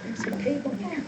There's a table here.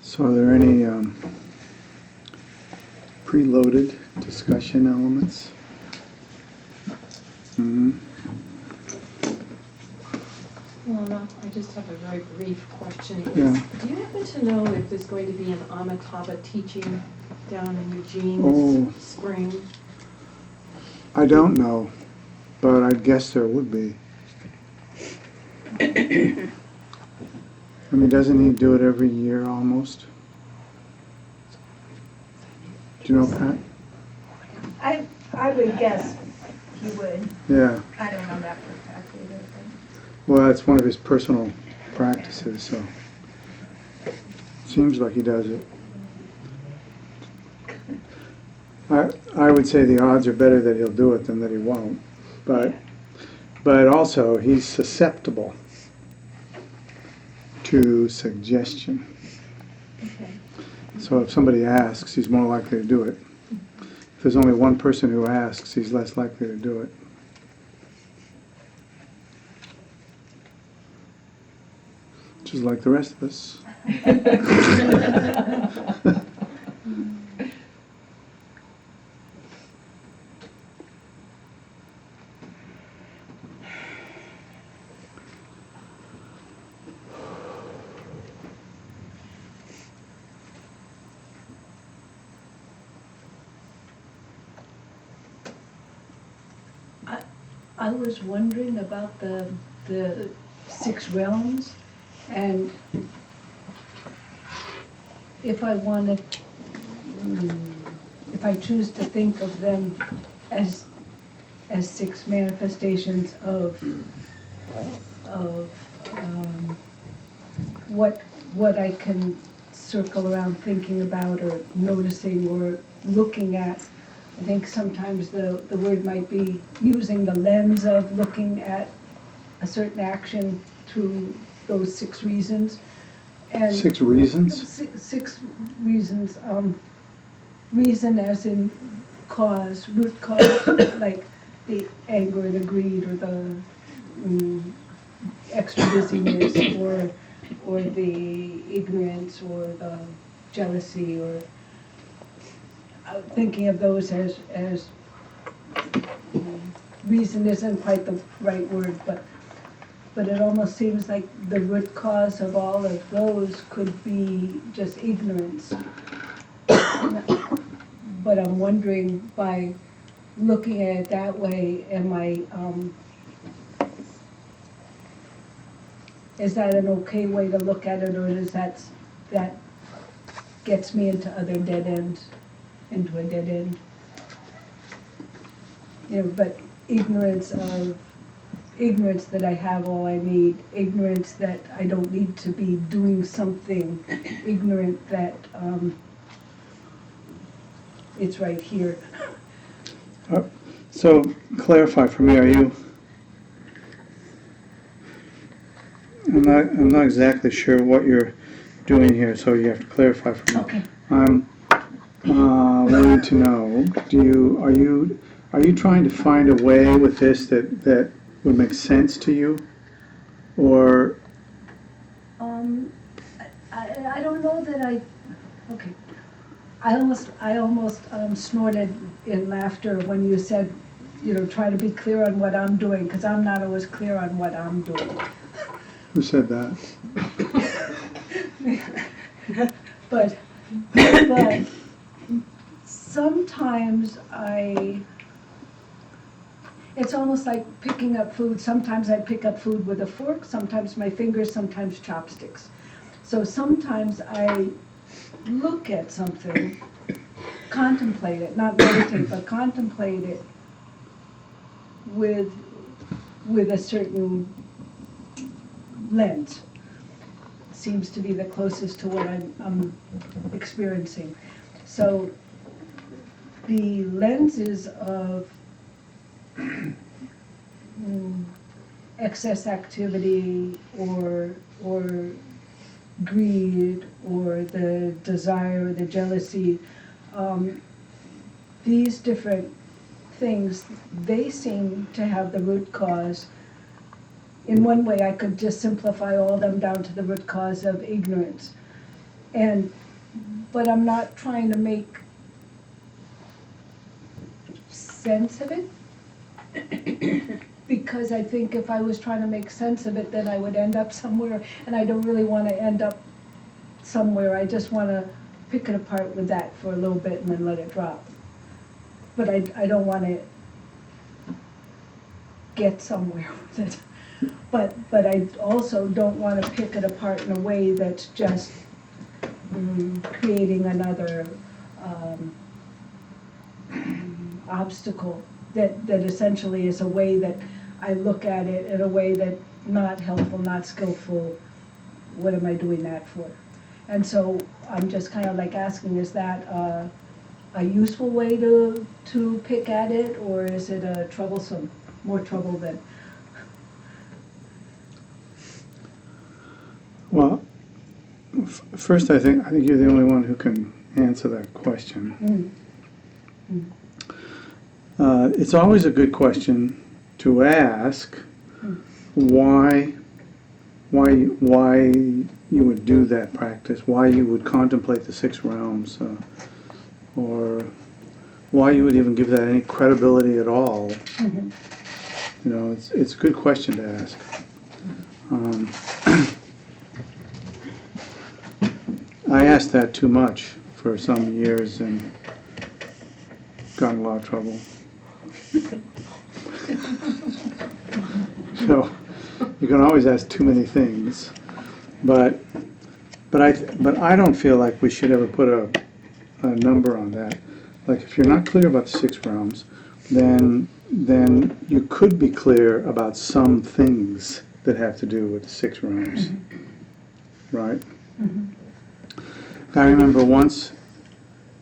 So are there any preloaded discussion elements? Well, no, I just have a very brief question. Yeah. Do you happen to know if there's going to be an Amitabha teaching down in Eugene Oh. this spring? I don't know, but I guess there would be. I mean, doesn't he do it every year almost? Do you know, Pat? I would guess he would. Yeah. I don't know that for a fact either. Well, that's one of his personal practices, so seems like he does it. I would say the odds are better that he'll do it than that he won't, but also he's susceptible to suggestion. Okay. So if somebody asks, he's more likely to do it. If there's only one person who asks, he's less likely to do it. Just like the rest of us. I was wondering about the 6 realms, and if I wanted, if I choose to think of them as 6 manifestations of what I can circle around thinking about or noticing or looking at. I think sometimes the word might be using the lens of looking at a certain action through those 6 reasons. And 6 reasons? 6 reasons. Reason as in cause, root cause, like the anger and the greed, or the extra busyness, or the ignorance, or the jealousy, or thinking of those as reason isn't quite the right word, but it almost seems like the root cause of all of those could be just ignorance. But I'm wondering, by looking at it that way, is that an okay way to look at it, or does that gets me into other dead ends? Into a dead end. But ignorance that I have all I need, ignorance that I don't need to be doing something, ignorant that it's right here. So clarify for me, I'm not exactly sure what you're doing here, so you have to clarify for me. Okay. I'm wanting to know, are you trying to find a way with this that would make sense to you? Or, I don't know that okay. I almost snorted in laughter when you said, try to be clear on what I'm doing, because I'm not always clear on what I'm doing. who said that? But sometimes it's almost like picking up food. Sometimes I pick up food with a fork, sometimes my fingers, sometimes chopsticks. So sometimes I look at something, contemplate it, not meditate, but contemplate it with a certain lens. Seems to be the closest to what I'm experiencing. So the lenses of excess activity or greed or the desire or the jealousy, these different things, they seem to have the root cause. In one way, I could just simplify all of them down to the root cause of ignorance. But I'm not trying to make sense of it. Because I think if I was trying to make sense of it, then I would end up somewhere, and I don't really want to end up somewhere. I just want to pick it apart with that for a little bit and then let it drop. But I don't want to get somewhere with it. But I also don't want to pick it apart in a way that's just creating another obstacle that essentially is a way that I look at it in a way that not helpful, not skillful. What am I doing that for? And so I'm just kind of like asking, is that a useful way to pick at it, or is it a troublesome, more trouble than? Well, first I think you're the only one who can answer that question. It's always a good question to ask why you would do that practice, why you would contemplate the six realms, or why you would even give that any credibility at all. It's a good question to ask. I asked that too much for some years and got in a lot of trouble. So you can always ask too many things, but I don't feel like we should ever put a number on that. Like if you're not clear about the six realms, then you could be clear about some things that have to do with the six realms, right? I remember once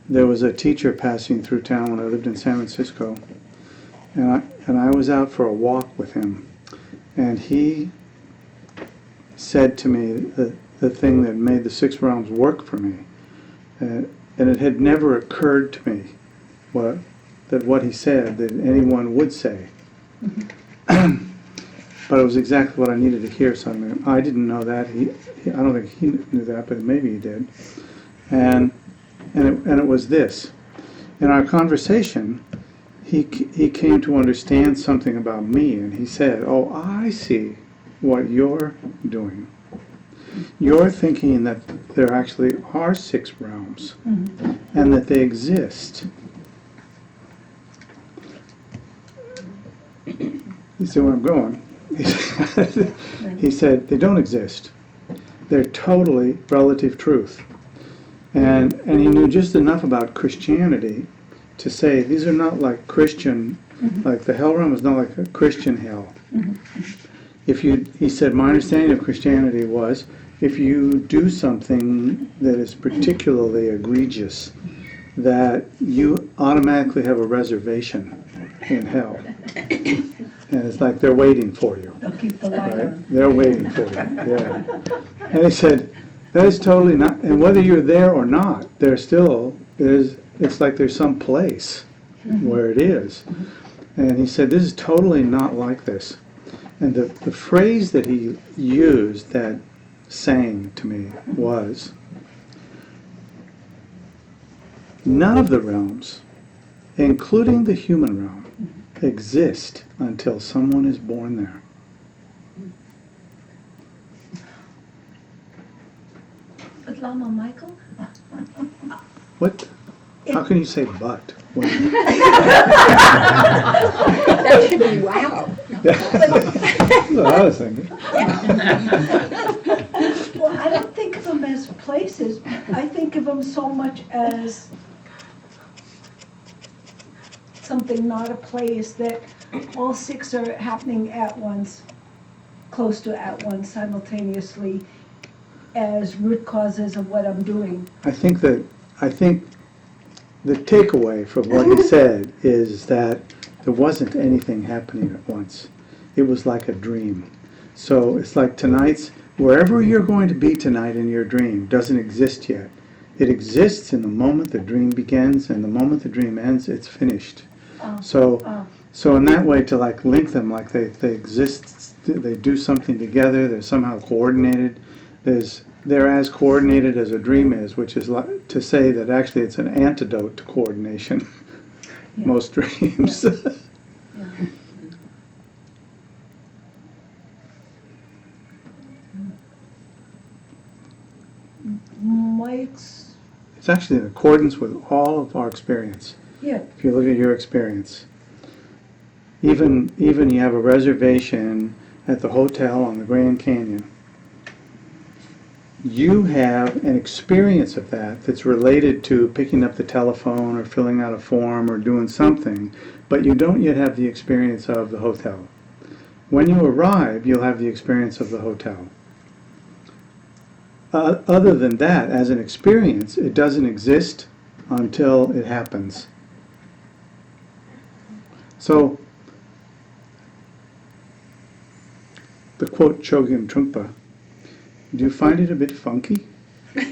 there was a teacher passing through town when I lived in San Francisco, and I was out for a walk with him, and he said to me the thing that made the six realms work for me, and it had never occurred to me what he said that anyone would say. But it was exactly what I needed to hear. So I didn't know that. I don't think he knew that, but maybe he did. And it was this. In our conversation, he came to understand something about me, and he said, "Oh, I see what you're doing. You're thinking that there actually are six realms, and that they exist." You see where I'm going? He said, they don't exist. They're totally relative truth. And he knew just enough about Christianity to say these are not like Christian, like the hell realm is not like a Christian hell. He said, my understanding of Christianity was if you do something that is particularly egregious, that you automatically have a reservation in hell. And it's like they're waiting for you. They'll keep the light Right? on. They're waiting for you, yeah. And they said, that is totally not, and whether you're there or not, there's still, it's like there's some place where it is. And he said, this is totally not like this. And the phrase that he used, that saying to me, was, none of the realms, including the human realm, exist until someone is born there. But Lama Michael? What? How can you say but? When- That should be wow. That's what I was thinking. Well, I don't think of them as places. I think of them so much as something, not a place, that all six are happening at once, close to at once, simultaneously, as root causes of what I'm doing. I think the takeaway from what he said is that there wasn't anything happening at once. It was like a dream. So it's like wherever you're going to be tonight in your dream doesn't exist yet. It exists in the moment the dream begins, and the moment the dream ends, it's finished. Oh. So in that way, to like link them, like they exist, they do something together, they're somehow coordinated. They're as coordinated as a dream is, which is like to say that actually it's an antidote to coordination. Yeah. Most dreams. Mike's, It's actually in accordance with all of our experience. yeah, If you look at your experience, even you have a reservation at the hotel on the Grand Canyon. You have an experience of that that's related to picking up the telephone or filling out a form or doing something, but you don't yet have the experience of the hotel. When you arrive, you'll have the experience of the hotel. Other than that, as an experience, it doesn't exist until it happens. So, the quote Chogyam Trungpa, do you find it a bit funky? I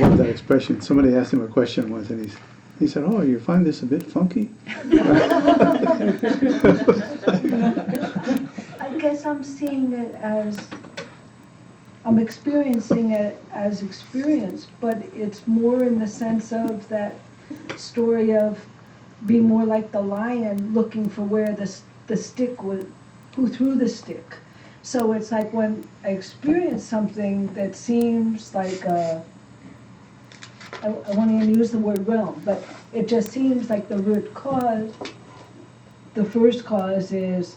love that expression. Somebody asked him a question once, and he said, "Oh, you find this a bit funky?" I guess I'm seeing it as, I'm experiencing it as experience, but it's more in the sense of that story of being more like the lion looking for where the stick was, who threw the stick. So it's like when I experience something that seems like I won't even use the word realm, but it just seems like the root cause, the first cause is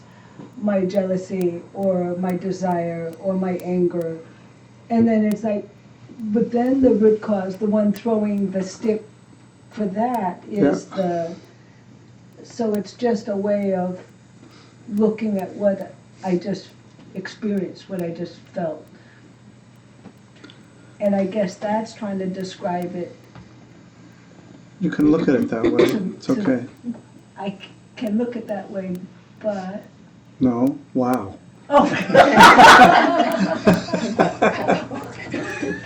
my jealousy or my desire or my anger. And then it's like, but then the root cause, the one throwing the stick for that is so it's just a way of looking at what I just experienced, what I just felt. And I guess that's trying to describe it. You can look at it that way. It's okay. I can look at that way, but, No? Wow. oh.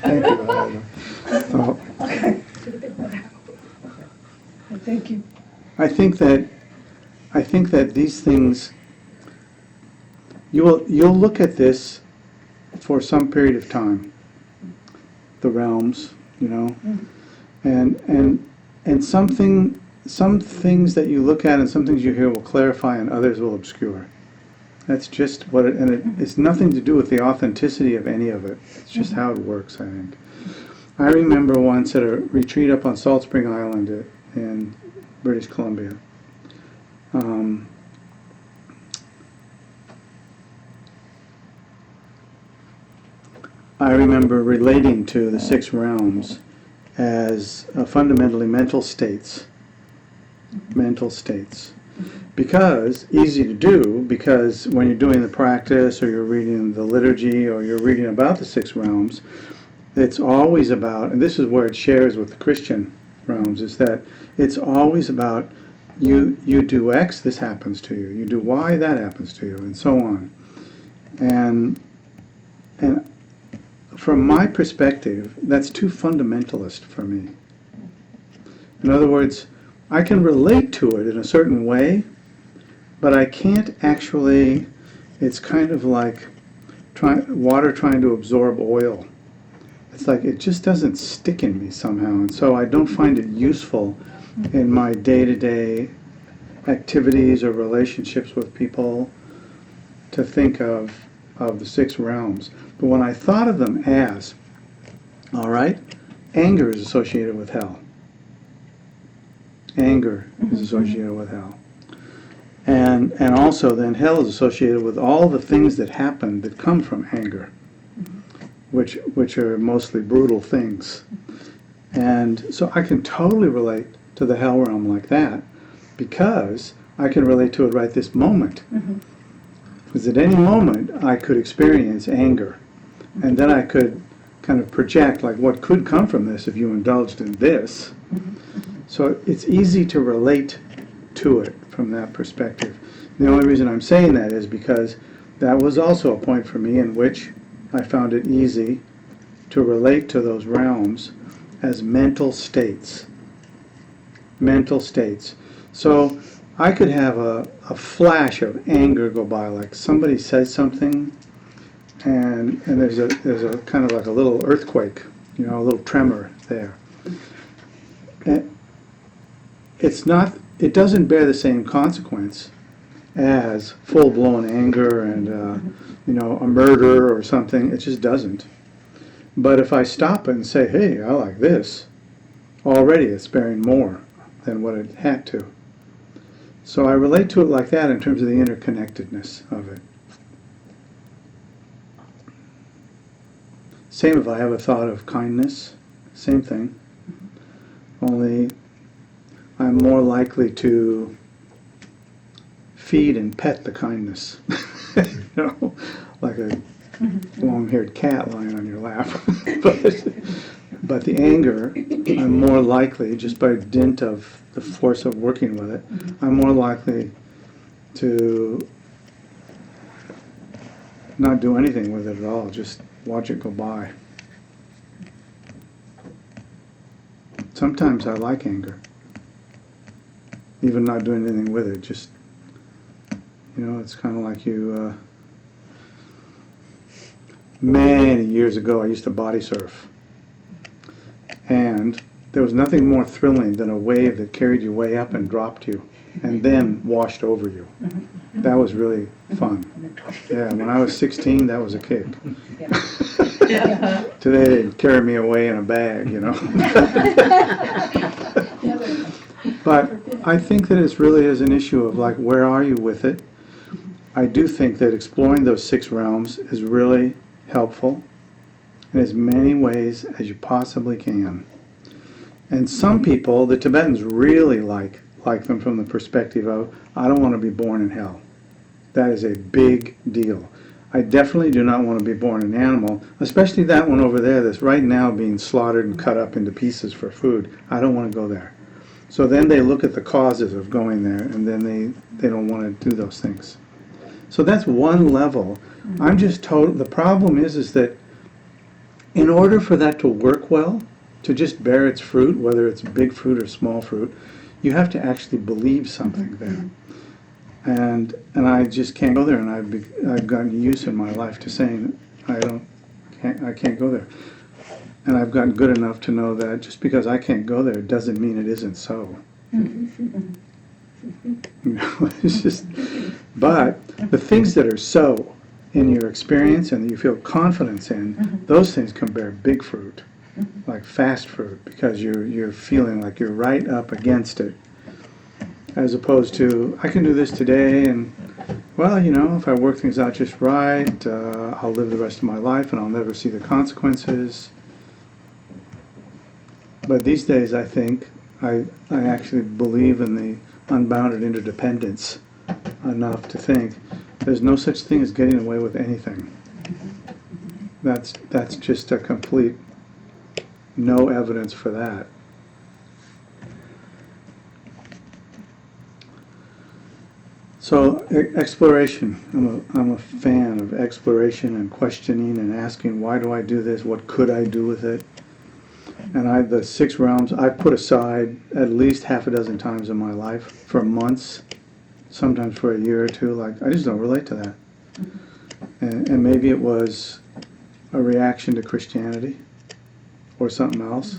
Thank you. Oh, Thank you. I think that these things, you'll look at this for some period of time, the realms, and some things that you look at and some things you hear will clarify and others will obscure. That's just what it's nothing to do with the authenticity of any of it. It's just how it works, I think. I remember once at a retreat up on Salt Spring Island in British Columbia. I remember relating to the six realms as fundamentally mental states. Because, easy to do, because when you're doing the practice or you're reading the liturgy or you're reading about the six realms, it's always about, and this is where it shares with the Christian realms, is that it's always about you do X, this happens to you. You do Y, that happens to you, and so on. And from my perspective, that's too fundamentalist for me. In other words, I can relate to it in a certain way, but I can't actually, it's kind of like water trying to absorb oil. It's like it just doesn't stick in me somehow, and so I don't find it useful in my day-to-day activities or relationships with people to think of the 6 realms. But when I thought of them as, all right, anger is associated with hell. Anger is associated with hell. And also then hell is associated with all the things that happen that come from anger, which are mostly brutal things. And so I can totally relate to the hell realm like that, because I can relate to it right this moment. Because at any moment I could experience anger, and then I could kind of project like what could come from this if you indulged in this. So it's easy to relate to it from that perspective. The only reason I'm saying that is because that was also a point for me in which I found it easy to relate to those realms as mental states. Mental states. So I could have a flash of anger go by, like somebody says something, and there's a kind of like a little earthquake, you know, a little tremor there. And it doesn't bear the same consequence as full-blown anger and you know, a murder or something. It just doesn't. But if I stop and say, hey, I like this, already it's bearing more than what it had to. So I relate to it like that in terms of the interconnectedness of it. Same if I have a thought of kindness, same thing. Only I'm more likely to feed and pet the kindness. You know, like a long-haired cat lying on your lap. But the anger, I'm more likely, just by dint of the force of working with it, I'm more likely to not do anything with it at all, just watch it go by. Sometimes I like anger, even not doing anything with it, just, you know, it's kind of like you, many years ago I used to body surf. And there was nothing more thrilling than a wave that carried you way up and dropped you and then washed over you. That was really fun. Yeah, when I was 16, that was a kick. Today they'd carry me away in a bag, you know. But I think that it really is an issue of like, where are you with it? I do think that exploring those 6 realms is really helpful in as many ways as you possibly can. And some people, the Tibetans really like them from the perspective of, I don't want to be born in hell. That is a big deal. I definitely do not want to be born an animal, especially that one over there that's right now being slaughtered and cut up into pieces for food. I don't want to go there. So then they look at the causes of going there, and then they don't want to do those things. So that's one level. I'm just told, the problem is that in order for that to work well, to just bear its fruit, whether it's big fruit or small fruit, you have to actually believe something there. And I just can't go there, and I've gotten used in my life to saying I can't go there. And I've gotten good enough to know that just because I can't go there doesn't mean it isn't so. You know, it's just, but the things that are so in your experience and that you feel confidence in, those things can bear big fruit, like fast fruit, because you're feeling like you're right up against it, as opposed to, I can do this today, and well, you know, if I work things out just right, I'll live the rest of my life and I'll never see the consequences. But these days, I think, I actually believe in the unbounded interdependence enough to think there's no such thing as getting away with anything. That's just a complete no evidence for that. So exploration, I'm a fan of exploration and questioning and asking, why do I do this? What could I do with it? And the 6 realms, I've put aside at least half a dozen times in my life for months, sometimes for a year or two. Like, I just don't relate to that. And maybe it was a reaction to Christianity or something else.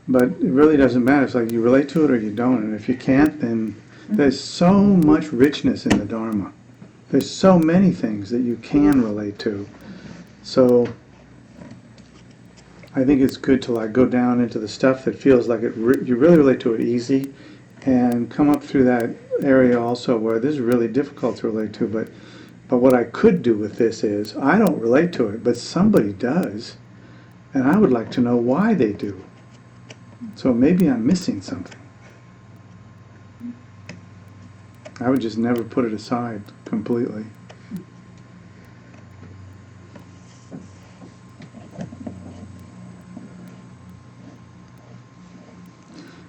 But it really doesn't matter. It's like you relate to it or you don't. And if you can't, then there's so much richness in the Dharma. There's so many things that you can relate to. So I think it's good to like go down into the stuff that feels like you really relate to it easy, and come up through that area also where this is really difficult to relate to. But what I could do with this is I don't relate to it, but somebody does, and I would like to know why they do. So maybe I'm missing something. I would just never put it aside completely.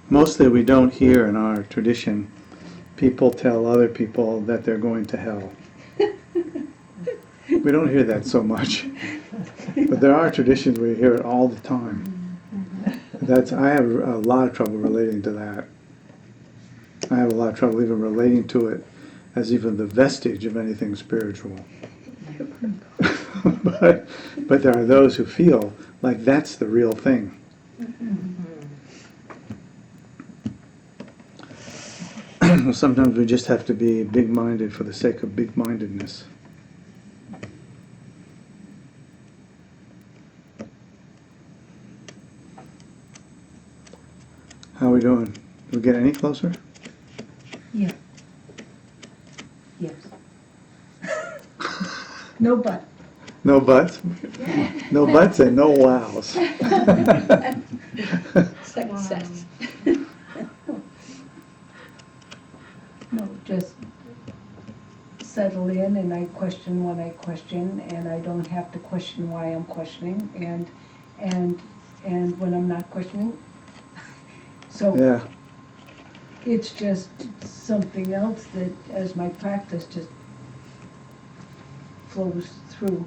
Mostly we don't hear in our tradition people tell other people that they're going to hell. We don't hear that so much. But there are traditions where you hear it all the time. I have a lot of trouble relating to that. I have a lot of trouble even relating to it as even the vestige of anything spiritual. but there are those who feel like that's the real thing. Sometimes we just have to be big-minded for the sake of big-mindedness. How are we doing? Did we get any closer? Yeah. Yes. No but. No buts? No buts and no wows. Success. No, just settle in, and I question what I question, and I don't have to question why I'm questioning, and when I'm not questioning. So Yeah. it's just something else that, as my practice just flows through.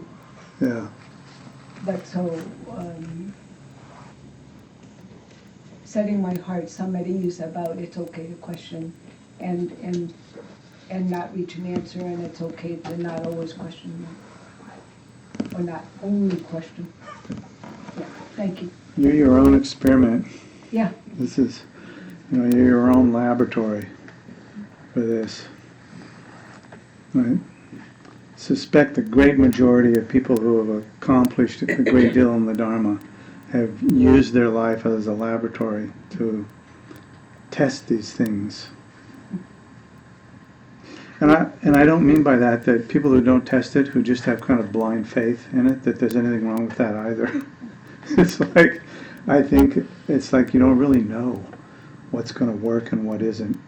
Yeah. But so, setting my heart some at ease about it's okay to question and not reach an answer, and it's okay to not always question or not only question. Yeah, thank you. You're your own experiment. Yeah. This is, you're your own laboratory for this. Right? Suspect the great majority of people who have accomplished a great deal in the Dharma have used their life as a laboratory to test these things. And I don't mean by that people who don't test it, who just have kind of blind faith in it, that there's anything wrong with that either. It's like, I think it's like you don't really know what's going to work and what isn't.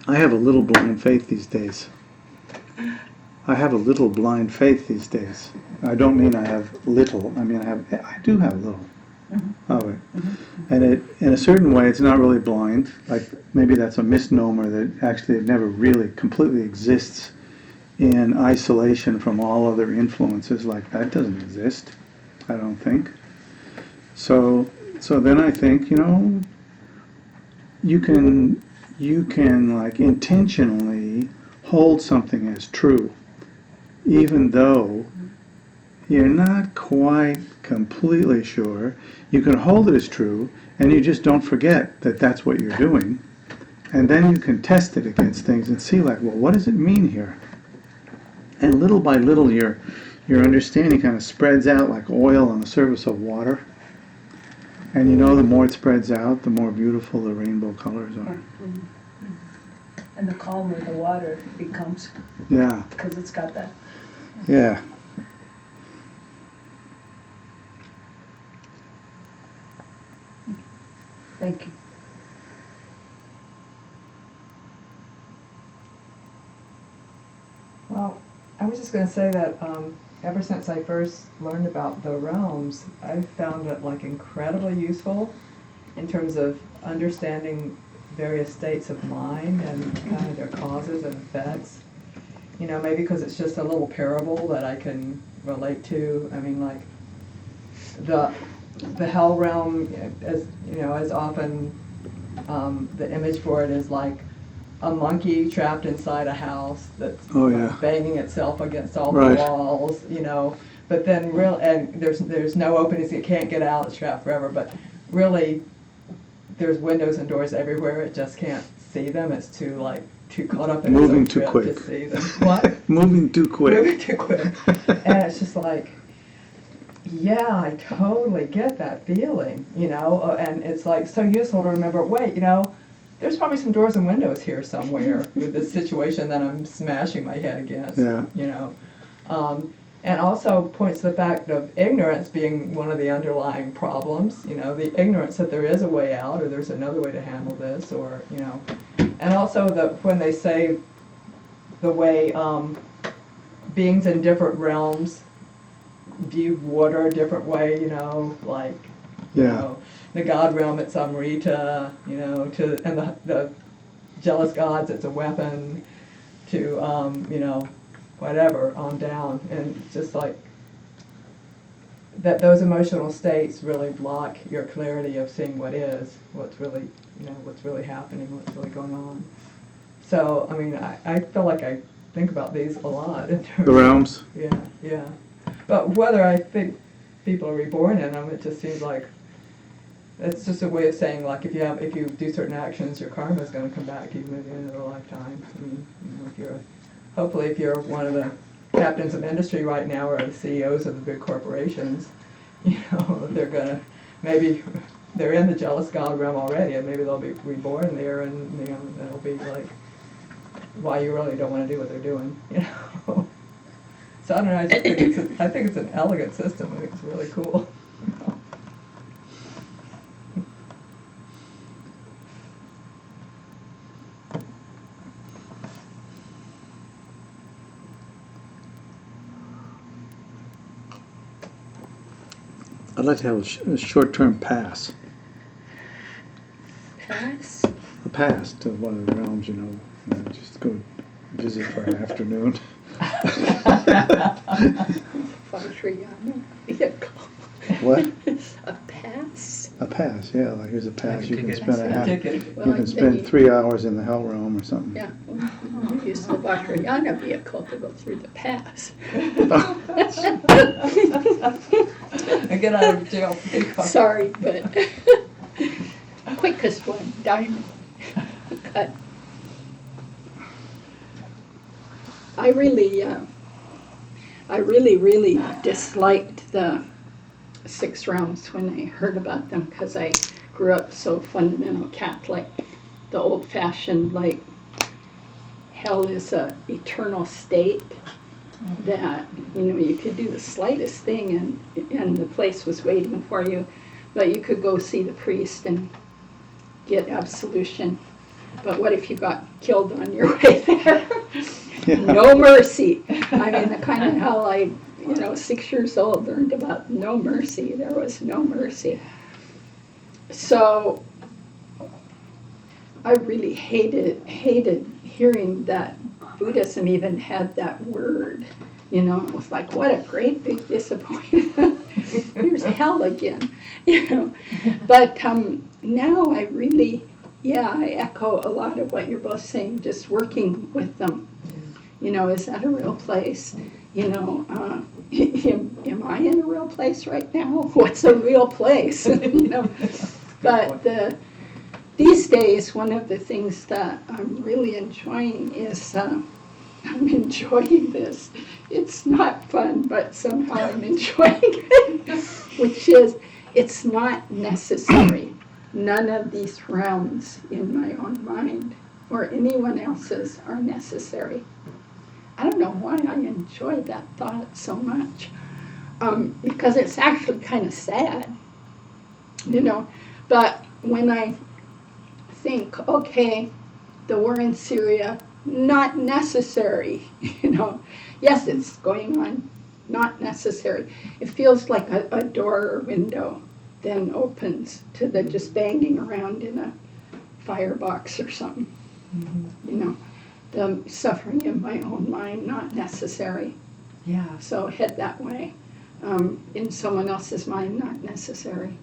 I have a little blind faith these days. I don't mean I have little. I mean I do have little of it. And in a certain way, it's not really blind. Like maybe that's a misnomer that actually it never really completely exists in isolation from all other influences. Like that doesn't exist, I don't think. So then I think, you can like intentionally hold something as true, even though you're not quite completely sure. You can hold it as true, and you just don't forget that that's what you're doing. And then you can test it against things and see, like, well, what does it mean here? And little by little, your understanding kind of spreads out like oil on the surface of water. And the more it spreads out, the more beautiful the rainbow colors are. And the calmer the water becomes, Yeah, because it's got that. yeah. Thank you. Well, I was just going to say that ever since I first learned about the realms, I've found it like incredibly useful in terms of understanding various states of mind and kind of their causes and effects. You know, maybe because it's just a little parable that I can relate to. I mean, like the hell realm, as you know, as often the image for it is like a monkey trapped inside a house that's Oh, yeah. banging itself against all Right. the walls, you know. But then and there's no openings, it can't get out, it's trapped forever. But really, there's windows and doors everywhere. It just can't see them. It's too caught up in Moving its too own quick. trip to see them. What? Moving too quick. Moving too quick. And it's just like, yeah, I totally get that feeling, you know. And it's like so useful to remember. Wait, you know, there's probably some doors and windows here somewhere with this situation that I'm smashing my head against. Yeah. You know. And also points to the fact of ignorance being one of the underlying problems, you know, the ignorance that there is a way out or there's another way to handle this, or, you know. And also when they say the way beings in different realms view water a different way, you know, like, you Yeah. know, the God realm it's Amrita, you know, and the jealous gods it's a weapon, to, you know, whatever, on down. And it's just like that those emotional states really block your clarity of seeing what is, what's really, you know, what's really happening, what's really going on. So, I mean, I feel like I think about these a lot. In terms The realms? Yeah, yeah. But whether I think people are reborn in them, it just seems like it's just a way of saying, like, if you do certain actions, your karma is going to come back even at the end of the lifetime. I mean, you know, hopefully if you're one of the captains of industry right now or the CEOs of the big corporations, you know, maybe they're in the jealous God realm already, and maybe they'll be reborn there, and, you know, that'll be like why you really don't want to do what they're doing, you know. So I don't know, I think it's an elegant system. I think it's really cool. I'd like to have a short-term pass. Pass? A pass to one of the realms, you know, just go visit for an afternoon. Vajrayana vehicle. What? A pass? A pass, yeah, like here's a pass, Like a you can ticket. spend a half, you Ticket. Well, can spend 3 hours in the hell realm or something. Yeah, well, use the Vajrayana vehicle to go through the pass. And get out of jail free card. Sorry, but quickest one, diamond cut. I really disliked the 6 realms when I heard about them, because I grew up so fundamental Catholic, the old-fashioned, like, hell is a eternal state, that, you know, you could do the slightest thing and the place was waiting for you, but you could go see the priest and get absolution. But what if you got killed on your way there? Yeah. No mercy. I mean, the kind of hell I, 6 years old, learned about no mercy. There was no mercy. So I really hated hearing that Buddhism even had that word. It was like, what a great big disappointment. Here's hell again. But now I really, I echo a lot of what you're both saying, just working with them. Is that a real place? Am I in a real place right now? What's a real place? But these days, one of the things that I'm really enjoying is I'm enjoying this. It's not fun, but somehow I'm enjoying it, which is it's not necessary. None of these realms in my own mind or anyone else's are necessary. I don't know why I enjoy that thought so much, because it's actually kind of sad, But when I think, okay, the war in Syria, not necessary, yes, it's going on not necessary. It feels like a door or window then opens to the just banging around in a firebox or something. You know, the suffering in my own mind, not necessary. Yeah. So head that way. In someone else's mind, not necessary.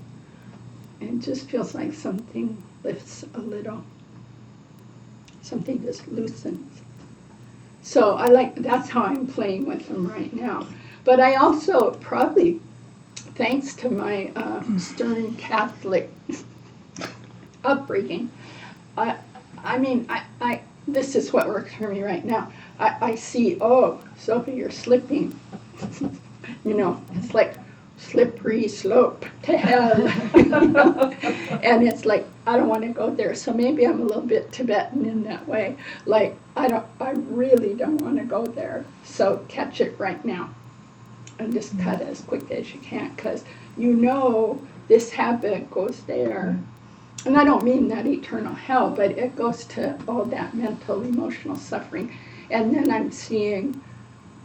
It just feels like something lifts a little. Something just loosens. So that's how I'm playing with them right now. But I also probably, thanks to my stern Catholic upbringing, this is what works for me right now. I see, oh, Sophie, you're slipping. You know, it's like slippery slope to hell. And it's like, I don't want to go there. So maybe I'm a little bit Tibetan in that way. Like, I really don't want to go there. So catch it right now. And just cut it as quick as you can, because you know this habit goes there. And I don't mean that eternal hell, but it goes to all that mental, emotional suffering. And then I'm seeing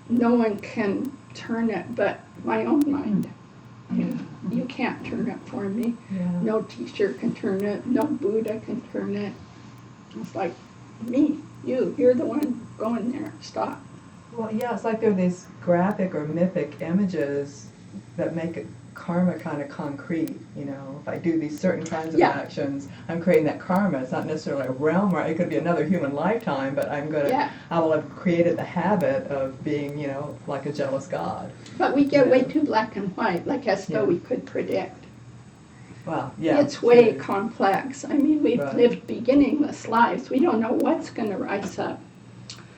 no one can turn it but my own mind. You can't turn it for me. Yeah. No teacher can turn it. No Buddha can turn it. It's like, me, you're the one going there. Stop. Well, yeah, it's like there are these graphic or mythic images that make it karma kind of concrete, you know. If I do these certain kinds of Yeah. actions, I'm creating that karma. It's not necessarily a realm, right? It could be another human lifetime, but I will have created the habit of being, you know, like a jealous God. But we get way too black and white, like as though Yeah. we could predict. Well, yeah. It's way true. complex. I mean, we've Right. lived beginningless lives. We don't know what's going to rise up.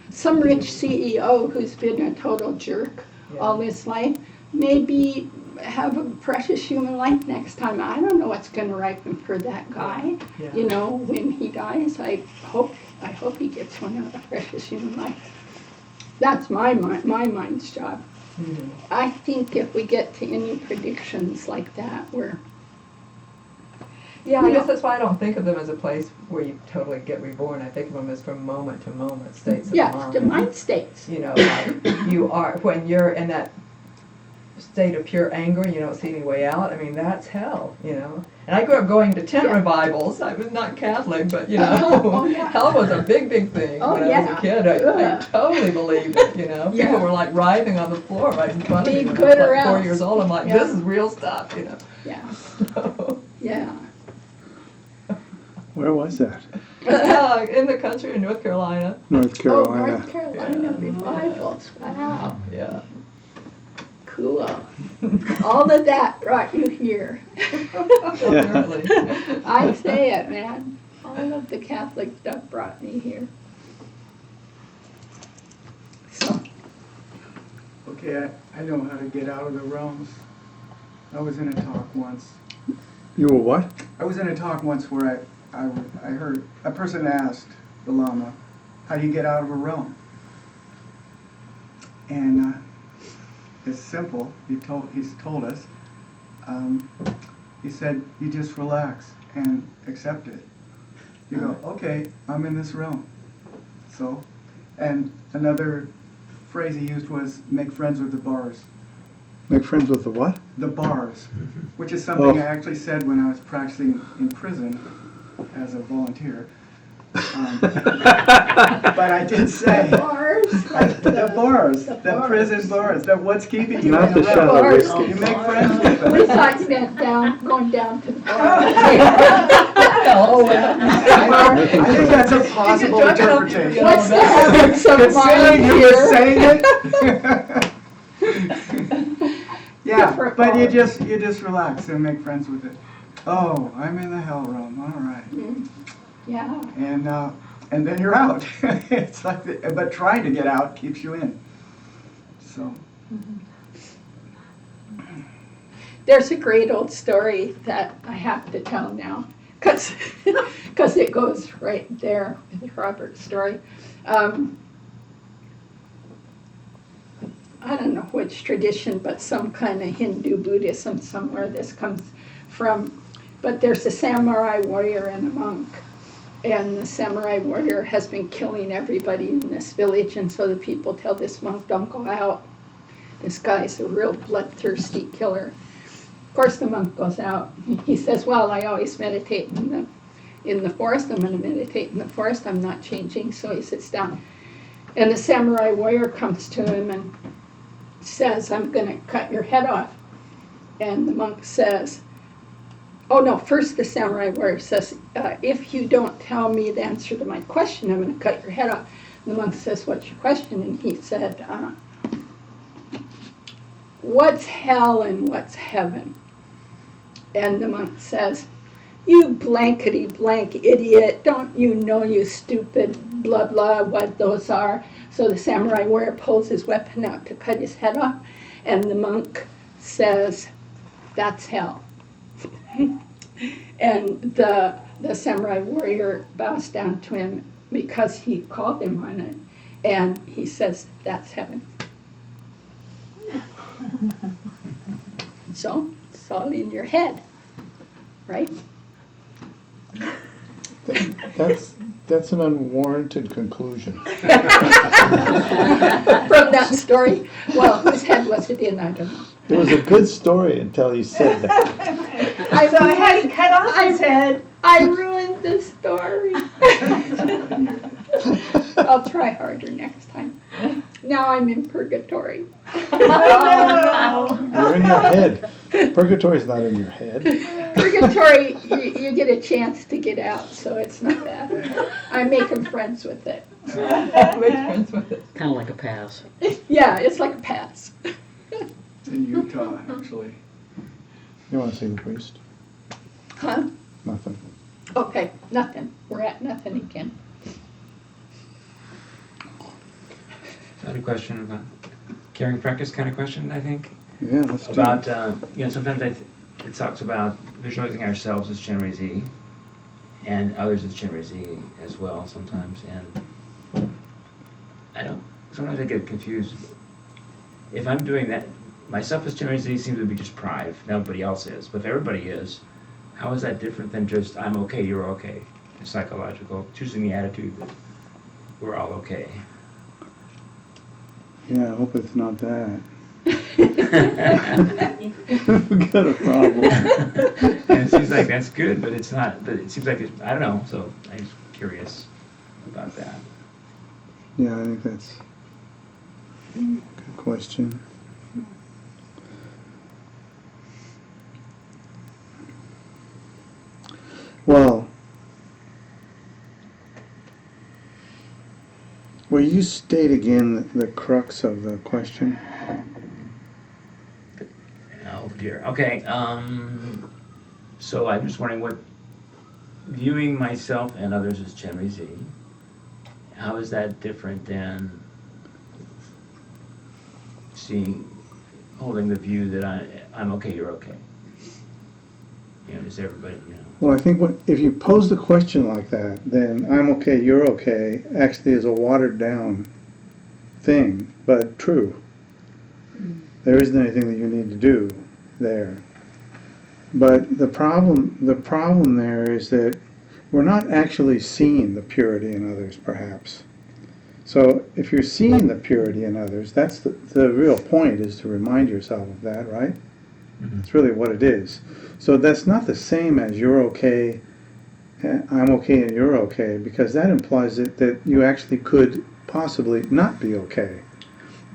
Some rich CEO who's been a total jerk Yeah. all his life, maybe have a precious human life next time. I don't know what's going to ripen for that guy. Yeah. You know, when he dies, I hope he gets one of a precious human life. That's my mind's job. Mhm. I think if we get to any predictions like that, Yeah, I You guess know- that's why I don't think of them as a place where you totally get reborn. I think of them as from moment to moment states of yeah, mind. the mind states. You know, like you are, when you're in that state of pure anger and you don't see any way out, I mean, that's hell, you know. And I grew up going to tent Yeah. revivals. I was not Catholic, but, you know, Oh, yeah. hell was a big, big thing Oh, when I was yeah. a kid. I Ugh. totally believed it, you know. Yeah. People were like writhing on the floor right in front of Be me when I good was or like 4 else. years old. I'm like, Yeah. this is real stuff, you know. Yeah, So, yeah. Where was that? in the country in North Carolina. North Oh, Carolina. North Carolina revivals. Wow, Yeah. cool. All of that brought you here. Apparently. I say it, man. All of the Catholic stuff brought me here. So, Okay, I know how to get out of the realms. I was in a talk once. You were what? I was in a talk once where I heard a person asked the Lama, how do you get out of a realm? And it's simple. He's told us. He said, you just relax and accept it. You go, okay, I'm in this realm. So, and another phrase he used was, make friends with the bars. Make friends with the what? The bars, which is something Oh. I actually said when I was practicing in prison as a volunteer. But I did say, bars. the bars, The the bars. prison bars, what's keeping you Not in the the shallow realm. whiskey. You make friends with We them. thought you meant going down to the bar. Oh, well. I think that's a possible drunk enough to interpretation. get What's the that. habits of Considering mind you were here? saying it. Yeah, Different but you bars. just relax and make friends with it. Oh, I'm in the hell realm, all right. Yeah, And then you're out. It's like, but trying to get out keeps you in. So, there's a great old story that I have to tell now, because it goes right there with Robert's story. I don't know which tradition, but some kind of Hindu Buddhism somewhere this comes from. But there's a samurai warrior and a monk. And the samurai warrior has been killing everybody in this village, and so the people tell this monk, don't go out. This guy's a real bloodthirsty killer. Of course, the monk goes out. He says, well, I always meditate in the forest. I'm going to meditate in the forest. I'm not changing. So he sits down. And the samurai warrior comes to him and says, I'm going to cut your head off. And the monk says, oh no, first the samurai warrior says, if you don't tell me the answer to my question, I'm going to cut your head off. The monk says, what's your question? And he said, what's hell and what's heaven? And the monk says, you blankety blank idiot, don't you know, you stupid blah blah what those are? So the samurai warrior pulls his weapon out to cut his head off, and the monk says, that's hell. And the samurai warrior bows down to him because he called him on it, and he says, that's heaven. So it's all in your head, right? That's an unwarranted conclusion. From that story, well, whose head was it in? I don't know. It was a good story until you said that. So I had to cut off his head. I ruined the story. I'll try harder next time. Now I'm in purgatory. Oh, You're in your head. Purgatory's not in your head. Purgatory, you get a chance to get out, so it's not bad. I'm making friends with it. Make friends with it. Kind of like a pass. Yeah, it's like a pass. It's in Utah, actually. You want to see the priest? Huh? Nothing. Okay, nothing. We're at nothing again. I had a question about caring practice kind of question, I think. Yeah, let's do About, it. sometimes it talks about visualizing ourselves as Chenrezig and others as Chenrezig as well sometimes. And sometimes I get confused. If I'm doing that, myself as Chenrezig seems to be just pride, if nobody else is. But if everybody is, how is that different than just I'm okay, you're okay? It's psychological, choosing the attitude that we're all okay. Yeah, I hope it's not that. We've got a problem. And it seems like that's good, but it's not, but it seems like, I don't know, so I'm just curious about that. Yeah, I think that's a good question. Well, will you state again the crux of the question? Oh dear, okay, so I'm just wondering what, viewing myself and others as Chenrezig, how is that different than holding the view that I'm okay, you're okay? You know, is everybody, you know? Well, I think if you pose the question like that, then I'm okay, you're okay, actually is a watered down thing, but true. There isn't anything that you need to do there. But the problem there is that we're not actually seeing the purity in others, perhaps. So if you're seeing the purity in others, that's the real point, is to remind yourself of that, right? Mm-hmm. That's really what it is. So that's not the same as you're okay, I'm okay and you're okay, because that implies that you actually could possibly not be okay.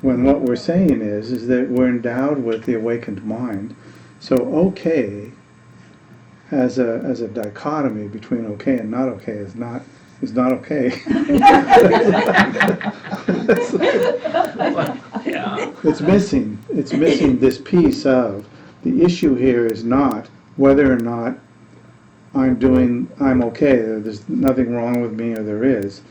When what we're saying is that we're endowed with the awakened mind. So okay as a dichotomy between okay and not okay is not okay. Yeah. It's missing this piece of the issue here is not whether or not I'm okay, there's nothing wrong with me or there is.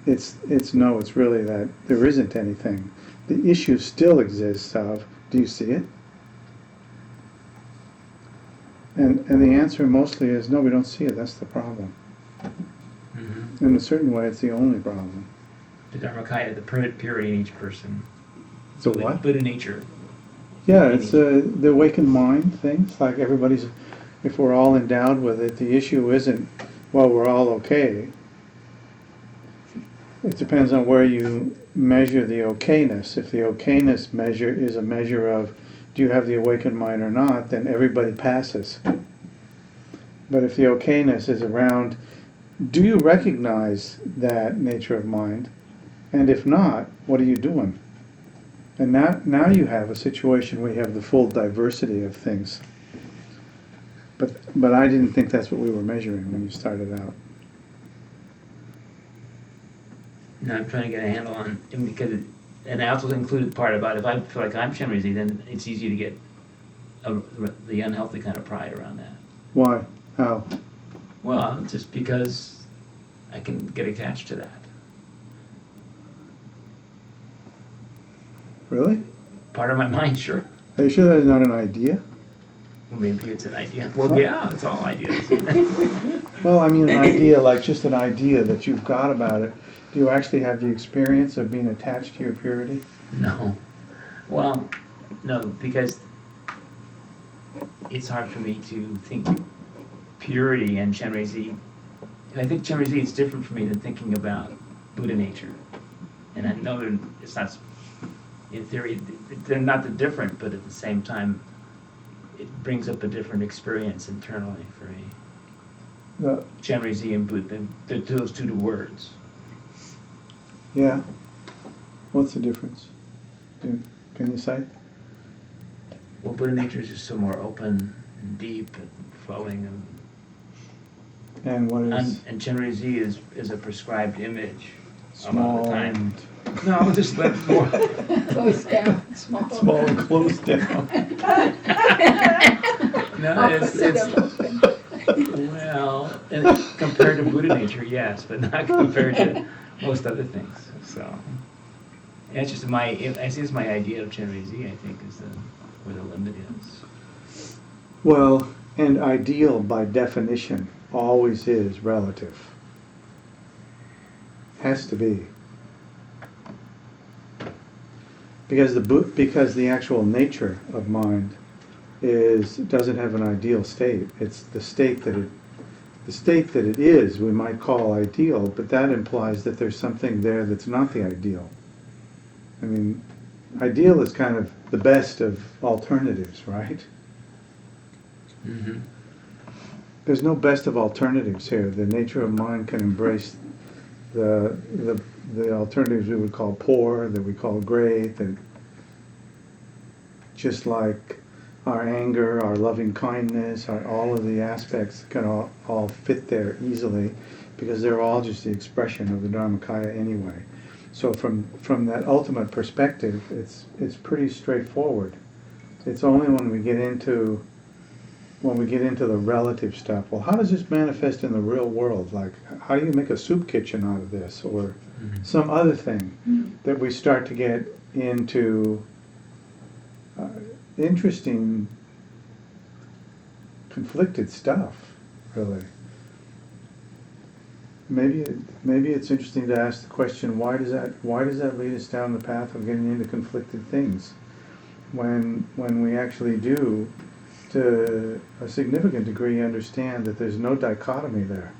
It's really that there isn't anything. The issue still exists of, do you see it? And the answer mostly is, no, we don't see it, that's the problem. Mm-hmm. In a certain way, it's the only problem. The Dharmakaya, the permanent purity in each person. So what? Buddha nature. Yeah, it's the awakened mind thing. It's like if we're all endowed with it, the issue isn't, well, we're all okay. it depends on where you measure the okayness. If the okayness measure is a measure of, do you have the awakened mind or not, then everybody passes. But if the okayness is around, do you recognize that nature of mind? And if not, what are you doing? And now you have a situation where you have the full diversity of things. But I didn't think that's what we were measuring when you started out. No, I'm trying to get a handle on, and because, and I also included the part about if I feel like I'm Chenrezig, then it's easy to get the unhealthy kind of pride around that. Why? How? Well, just because I can get attached to that. Really? Part of my mind, sure. Are you sure that's not an idea? Well, maybe it's an idea. Well, yeah, it's all ideas. Well, I mean, an idea, like just an idea that you've got about it. Do you actually have the experience of being attached to your purity? No. Well, no, because it's hard for me to think purity and Chenrezig. And I think Chenrezig is different for me than thinking about Buddha nature. And I know that it's not, in theory, they're not that different, but at the same time, it brings up a different experience internally for me. The, Chenrezig and Buddha, those two words. yeah. What's the difference? Can you say? Well, Buddha nature is just so more open and deep and flowing, And what is and Chenrezig is a prescribed image a lot of small the time. and No, just let more. Close down, small. small and closed down? No, Opposite it's of open. well, compared to Buddha nature, yes, but not compared to most other things. So, yeah, it's just it's my idea of Chenrezig. I think is where the limit is. Well, and ideal by definition always is relative. Has to be. Because the actual nature of mind doesn't have an ideal state. It's the state that it is we might call ideal, but that implies that there's something there that's not the ideal. I mean, ideal is kind of the best of alternatives, right? Mm-hmm. There's no best of alternatives here. The nature of mind can embrace the alternatives we would call poor, that we call great, that just like our anger, our loving kindness, all of the aspects can all fit there easily, because they're all just the expression of the Dharmakaya anyway. So from that ultimate perspective, it's pretty straightforward. It's only when we get into the relative stuff, well, how does this manifest in the real world? Like, how do you make a soup kitchen out of this, or some other thing, that we start to get into interesting, conflicted stuff, really. Maybe it's interesting to ask the question, why does that lead us down the path of getting into conflicted things, when we actually do, to a significant degree, understand that there's no dichotomy there.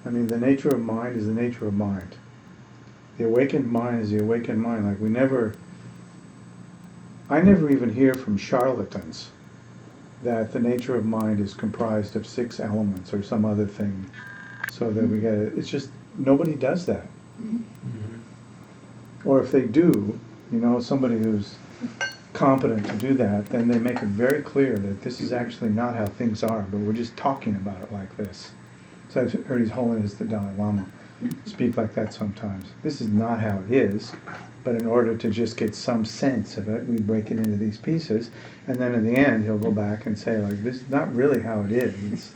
I mean, the nature of mind is the nature of mind. The awakened mind is the awakened mind. Like, I never even hear from charlatans that the nature of mind is comprised of 6 elements or some other thing, so that we get it. It's just, nobody does that. Mm-hmm. Or if they do, somebody who's competent to do that, then they make it very clear that this is actually not how things are, but we're just talking about it like this. So I've heard His Holiness the Dalai Lama speak like that sometimes. This is not how it is, but in order to just get some sense of it, we break it into these pieces, and then in the end he'll go back and say, like, this is not really how it is.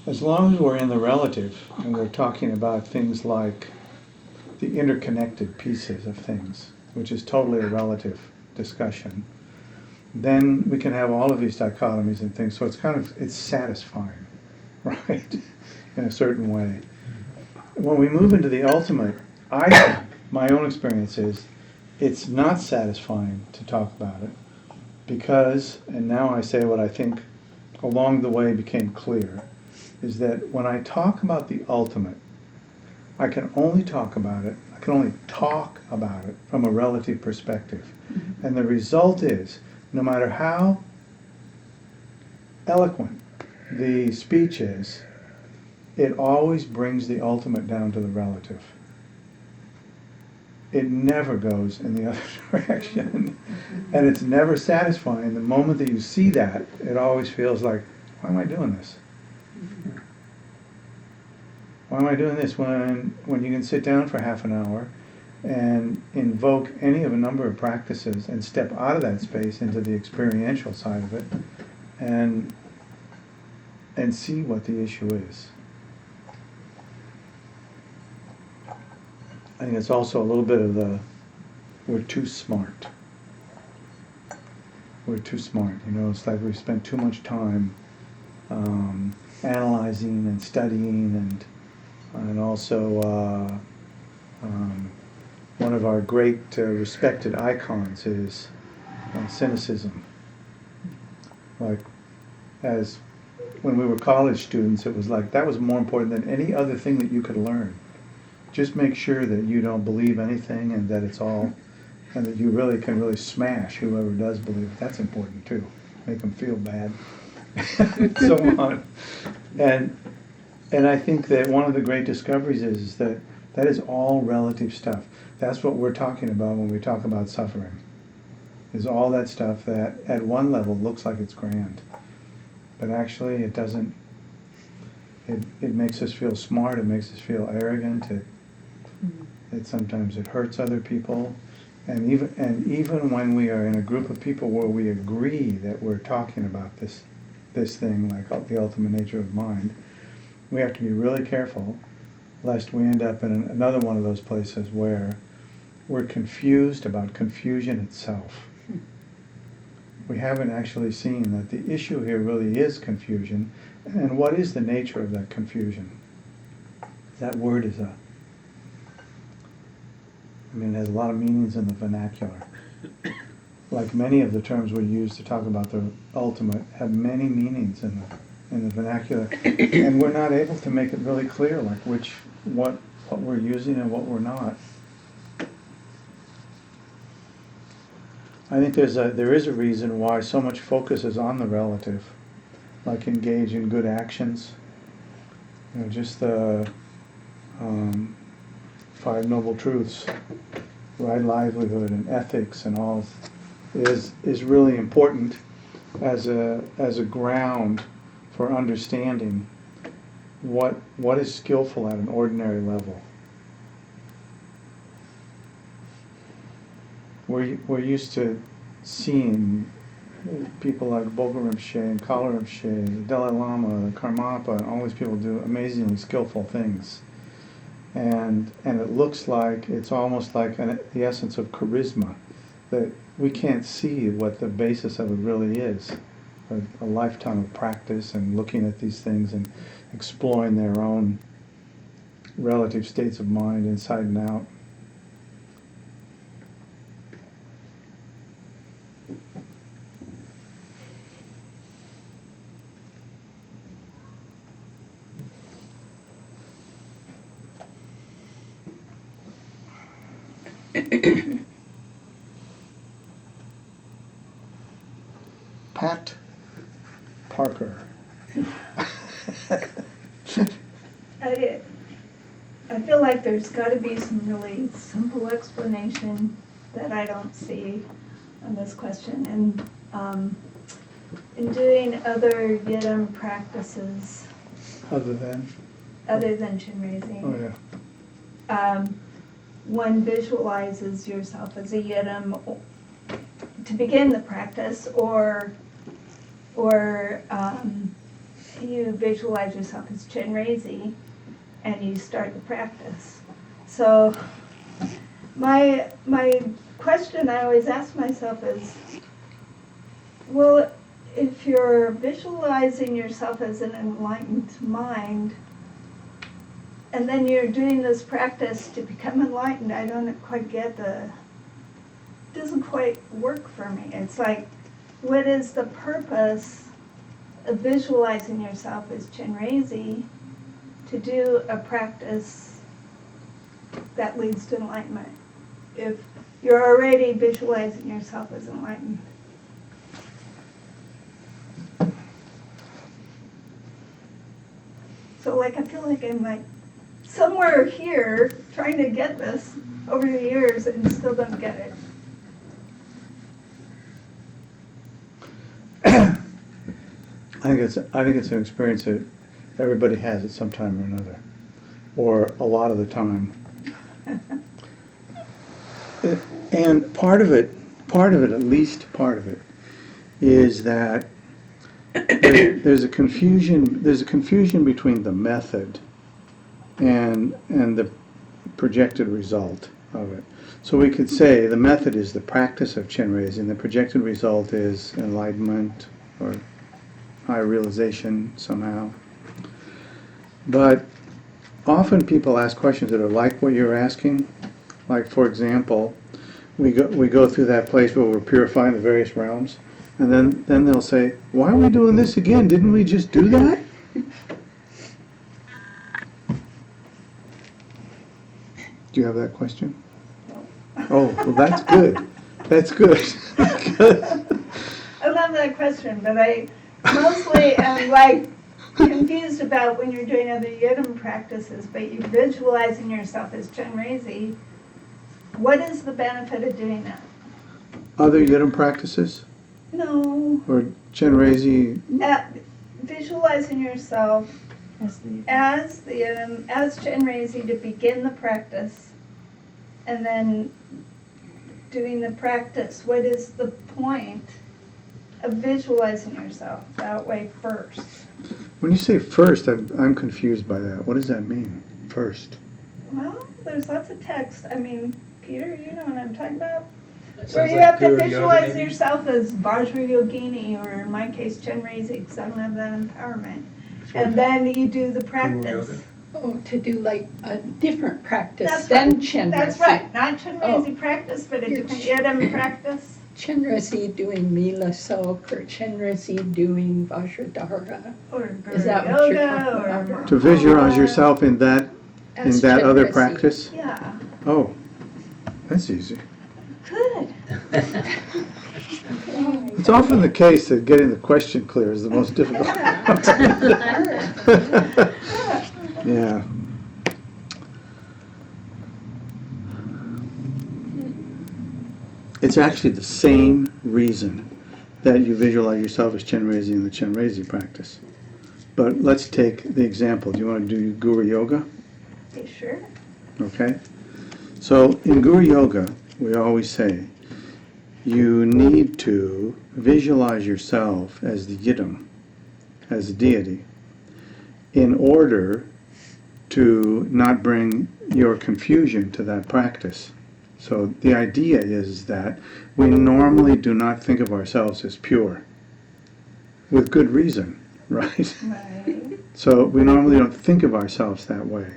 As long as we're in the relative and we're talking about things like the interconnected pieces of things, which is totally a relative discussion, then we can have all of these dichotomies and things. So it's satisfying, right? In a certain way. When we move into the ultimate, my own experience is, it's not satisfying to talk about it, because, and now I say what I think along the way became clear is that when I talk about the ultimate, I can only talk about it from a relative perspective. And the result is, no matter how eloquent the speech is, it always brings the ultimate down to the relative. It never goes in the other direction. And it's never satisfying. The moment that you see that, it always feels like, why am I doing this? Why am I doing this when you can sit down for half an hour and invoke any of a number of practices and step out of that space into the experiential side of it and see what the issue is. I think it's also a little bit of we're too smart. We're too smart. It's like we spend too much time analyzing and studying and also one of our great respected icons is cynicism. Like, as when we were college students, it was like that was more important than any other thing that you could learn. Just make sure that you don't believe anything and that it's all, and that you really can really smash whoever does believe it. That's important too. Make them feel bad. So on. And I think that one of the great discoveries is that that is all relative stuff. That's what we're talking about when we talk about suffering. Is all that stuff that at one level looks like it's grand. But actually it doesn't. It makes us feel smart, it makes us feel arrogant, it sometimes it hurts other people. And even when we are in a group of people where we agree that we're talking about this thing, like the ultimate nature of mind, we have to be really careful lest we end up in another one of those places where we're confused about confusion itself. We haven't actually seen that the issue here really is confusion, and what is the nature of that confusion? That word is it has a lot of meanings in the vernacular. Like many of the terms we use to talk about the ultimate have many meanings in the vernacular, and we're not able to make it really clear, like what we're using and what we're not. I think there is a reason why so much focus is on the relative, like engage in good actions. Just the 5 Noble Truths, right livelihood and ethics and all is really important as a ground for understanding what is skillful at an ordinary level. We're used to seeing people like Bogo Rinpoche and Kala Rinpoche, Dalai Lama, Karmapa, and all these people do amazingly skillful things. And it looks like, it's almost like the essence of charisma, that we can't see what the basis of it really is. A lifetime of practice and looking at these things and exploring their own relative states of mind inside and out. Pat Parker. I feel like there's got to be some really simple explanation that I don't see on this question. And in doing other Yidam practices, Other than Chinrezig, oh yeah. One visualizes yourself as a Yidam to begin the practice, or you visualize yourself as Chinrezig and you start the practice. So my question I always ask myself is, well, if you're visualizing yourself as an enlightened mind, and then you're doing this practice to become enlightened, I don't quite get it doesn't quite work for me. It's like, what is the purpose of visualizing yourself as Chenrezig to do a practice that leads to enlightenment, if you're already visualizing yourself as enlightened? So like, I feel like I'm like somewhere here trying to get this over the years and still don't get it. I think it's an experience that everybody has at some time or another, or a lot of the time. And part of it, at least part of it, is that there's a confusion between the method and the projected result of it. So we could say the method is the practice of Chenrezig, and the projected result is enlightenment or high realization somehow. But often people ask questions that are like what you're asking. Like, for example, we go through that place where we're purifying the various realms, and then they'll say, why are we doing this again? Didn't we just do that? Do you have that question? Oh, well, that's good. That's good. I love that question, but I mostly am like confused about when you're doing other Yidam practices, but you're visualizing yourself as Chenrezig. What is the benefit of doing that? Other Yidam practices? No. Or Chenrezig? Visualizing yourself as the Yidam, as Chenrezig to begin the practice, and then doing the practice. What is the point of visualizing yourself that way first? When you say first, I'm confused by that. What does that mean, first? Well, there's lots of text. I mean, Peter, you know what I'm talking about? That Where sounds you like have to Guru Yoga, visualize maybe? yourself as Vajrayogini, or in my case, Chenrezig, because I don't have that empowerment. And then you do the practice. Yoga. Oh, to do like a different practice That's than right. Chenrezig. That's right, not Chenrezig practice, but a You're different Yidam practice. Chenrezig doing Mila Sok or Chenrezig doing Vajradhara. Or Guru Is that what you're Yoga, talking or To visualize yourself in that As other Chenrezig. practice? Yeah, Oh, that's easy. good. It's often the case that getting the question clear is the most difficult. Yeah. It's actually the same reason that you visualize yourself as Chenrezig in the Chenrezig practice. But let's take the example. Do you want to do Guru Yoga? Okay, sure. Okay? So in Guru Yoga, we always say, you need to visualize yourself as the Yidam, as a deity, in order to not bring your confusion to that practice. So the idea is that we normally do not think of ourselves as pure, with good reason, right? Right. So we normally don't think of ourselves that way.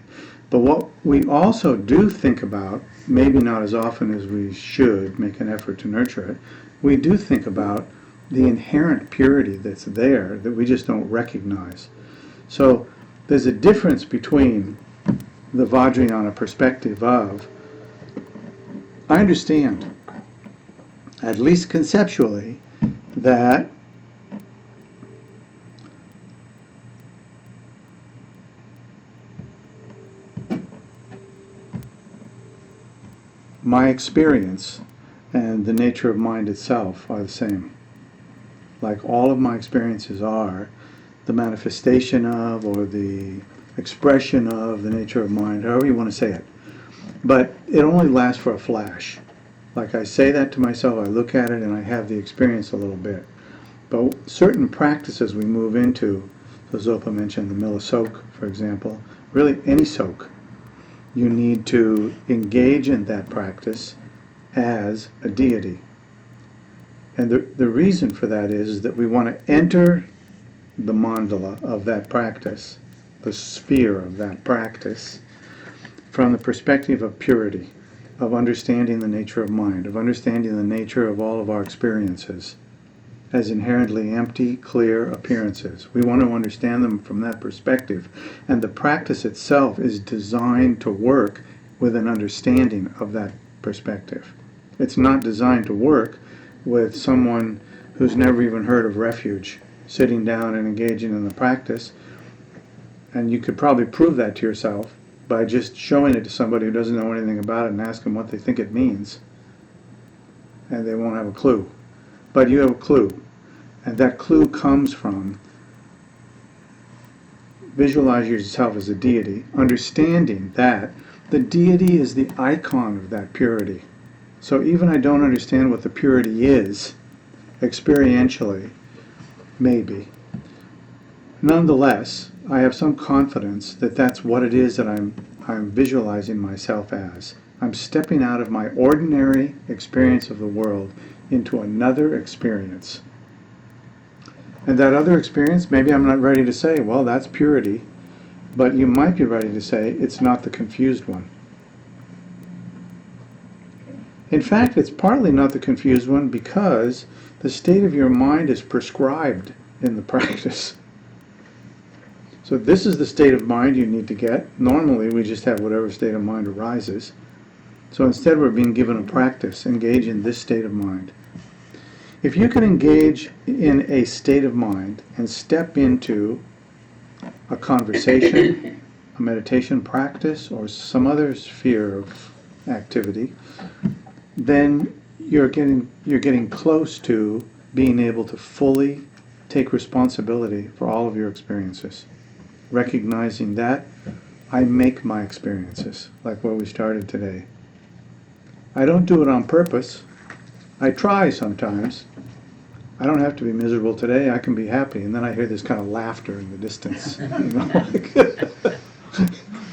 But what we also do think about, maybe not as often as we should make an effort to nurture it, we do think about the inherent purity that's there that we just don't recognize. So there's a difference between the Vajrayana perspective of, I understand, at least conceptually, that my experience and the nature of mind itself are the same. Like all of my experiences are the manifestation of, or the expression of, the nature of mind, however you want to say it. But it only lasts for a flash. Like I say that to myself, I look at it and I have the experience a little bit. But certain practices we move into, so Zopa mentioned the Mila Sok, for example, really any Sok, you need to engage in that practice as a deity. And the reason for that is that we want to enter the mandala of that practice, the sphere of that practice, from the perspective of purity, of understanding the nature of mind, of understanding the nature of all of our experiences. as inherently empty, clear appearances. We want to understand them from that perspective. And the practice itself is designed to work with an understanding of that perspective. It's not designed to work with someone who's never even heard of refuge, sitting down and engaging in the practice. And you could probably prove that to yourself by just showing it to somebody who doesn't know anything about it and ask them what they think it means. And they won't have a clue. But you have a clue. And that clue comes from visualize yourself as a deity, understanding that the deity is the icon of that purity. So even I don't understand what the purity is, experientially, maybe. Nonetheless, I have some confidence that that's what it is that I'm visualizing myself as. I'm stepping out of my ordinary experience of the world into another experience. And that other experience, maybe I'm not ready to say, well, that's purity, but you might be ready to say it's not the confused one. In fact, it's partly not the confused one because the state of your mind is prescribed in the practice. So this is the state of mind you need to get. Normally, we just have whatever state of mind arises. So instead, we're being given a practice. Engage in this state of mind. If you can engage in a state of mind and step into a conversation, a meditation practice, or some other sphere of activity, then you're getting close to being able to fully take responsibility for all of your experiences. Recognizing that I make my experiences, like where we started today. I don't do it on purpose. I try sometimes. I don't have to be miserable today. I can be happy. And then I hear this kind of laughter in the distance. You know, like,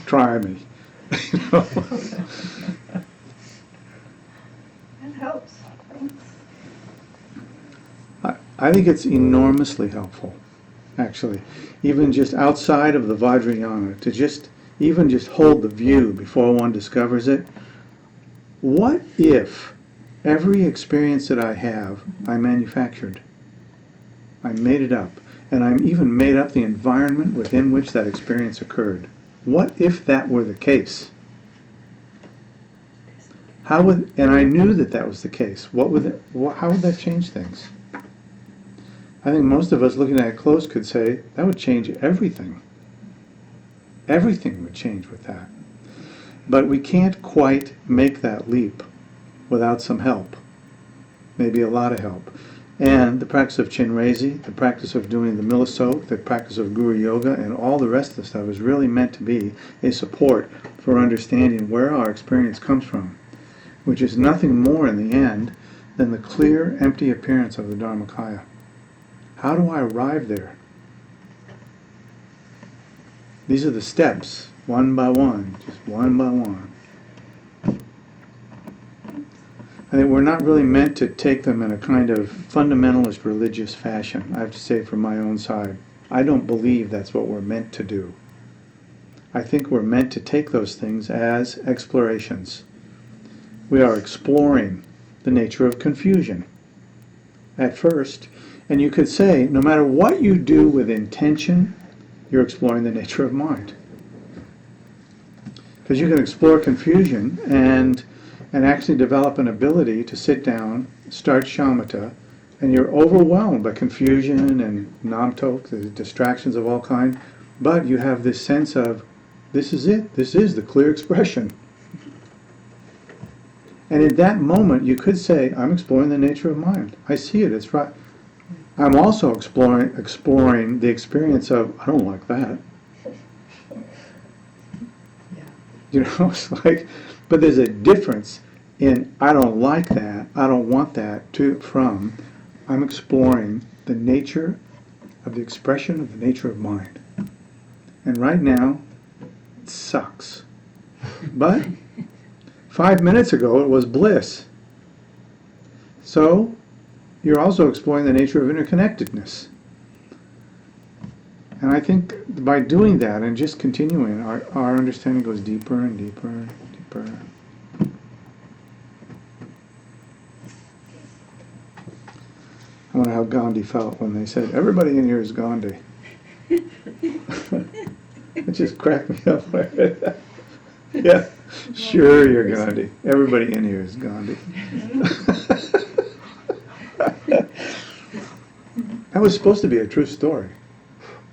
try me. You know? That helps. Thanks. I think it's enormously helpful, actually. Even just outside of the Vajrayana, to just hold the view before one discovers it. What if every experience that I have, I manufactured? I made it up. And I even made up the environment within which that experience occurred. What if that were the case? And I knew that that was the case. How would that change things? I think most of us looking at it close could say, that would change everything. Everything would change with that. But we can't quite make that leap without some help. Maybe a lot of help. And the practice of Chenrezig, the practice of doing the Milasok, the practice of Guru Yoga, and all the rest of the stuff is really meant to be a support for understanding where our experience comes from, which is nothing more in the end than the clear, empty appearance of the Dharmakaya. How do I arrive there? These are the steps, one by one, just one by one. I think we're not really meant to take them in a kind of fundamentalist religious fashion, I have to say from my own side. I don't believe that's what we're meant to do. I think we're meant to take those things as explorations. We are exploring the nature of confusion at first. And you could say, no matter what you do with intention, you're exploring the nature of mind. Because you can explore confusion and actually develop an ability to sit down, start shamatha, and you're overwhelmed by confusion and namtok, the distractions of all kinds, but you have this sense of, this is it, this is the clear expression. And in that moment, you could say, I'm exploring the nature of mind. I see it, it's right. I'm also exploring the experience of, I don't like that. You know, it's like, but there's a difference in I don't like that, I don't want that, from I'm exploring the nature of the expression of the nature of mind. And right now, it sucks. But 5 minutes ago, it was bliss. So, you're also exploring the nature of interconnectedness. And I think by doing that and just continuing, our understanding goes deeper and deeper and deeper. I wonder how Gandhi felt when they said, everybody in here is Gandhi. It just cracked me up when I read that. Yeah, sure you're Gandhi. Everybody in here is Gandhi. That was supposed to be a true story.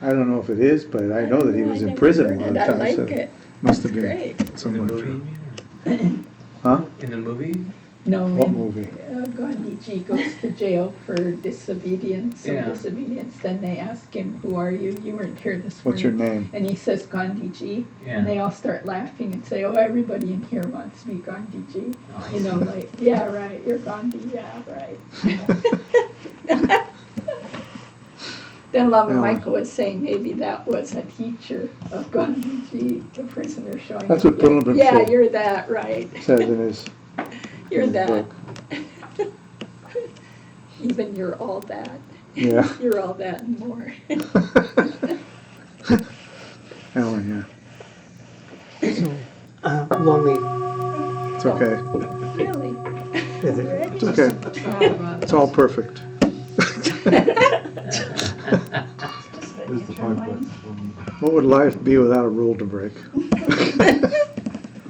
I don't know if it is, but I know that he was in prison a lot of I times. like so it. Must have been Great. In the somewhat movie? true. you mean? Huh? In the movie? No, What when movie? Gandhiji goes to jail for disobedience, Yeah. then they ask him, who are you? You weren't here this morning. What's your name? And he says Gandhiji, Yeah. and they all start laughing and say, oh, everybody in here wants to be Gandhiji. Oh, I You know, see. like, yeah, right, you're Gandhi, yeah, right. Then Lama Yeah. Michael was saying maybe that was a teacher of Gandhiji, the prisoner showing. That's what up. Puddlebrooke Yeah, said. you're that, right. Says in his, You're his that. book. Even you're all that. Yeah. You're all that and more. Ellen, Along the, yeah. It's okay. Really? is it- It's okay. It's all perfect. There's the part where- What would life be without a rule to break?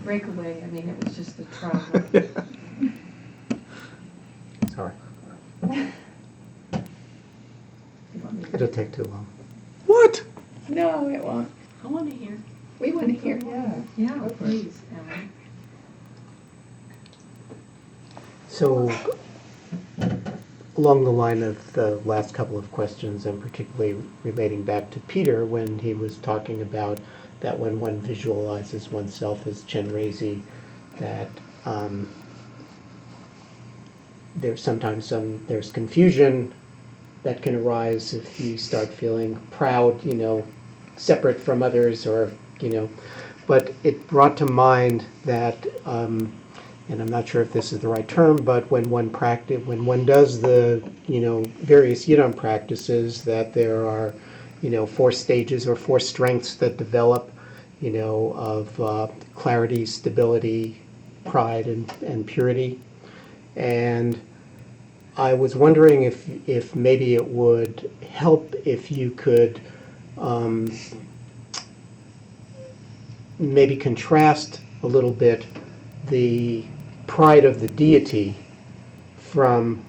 Breakaway, I mean, it was just a trauma. sorry. It'll take too long. What? No, it won't. I want to hear. We want to hear. Yeah, please, Ellen. So, along the line of the last couple of questions, and particularly relating back to Peter when he was talking about that when one visualizes oneself as Chenrezig, that there's sometimes there's confusion that can arise if you start feeling proud, separate from others, or but it brought to mind that, and I'm not sure if this is the right term, but when one does the various Yidam practices, that there are 4 stages or 4 strengths that develop, of clarity, stability, pride, and purity. And I was wondering if maybe it would help if you could maybe contrast a little bit the pride of the deity from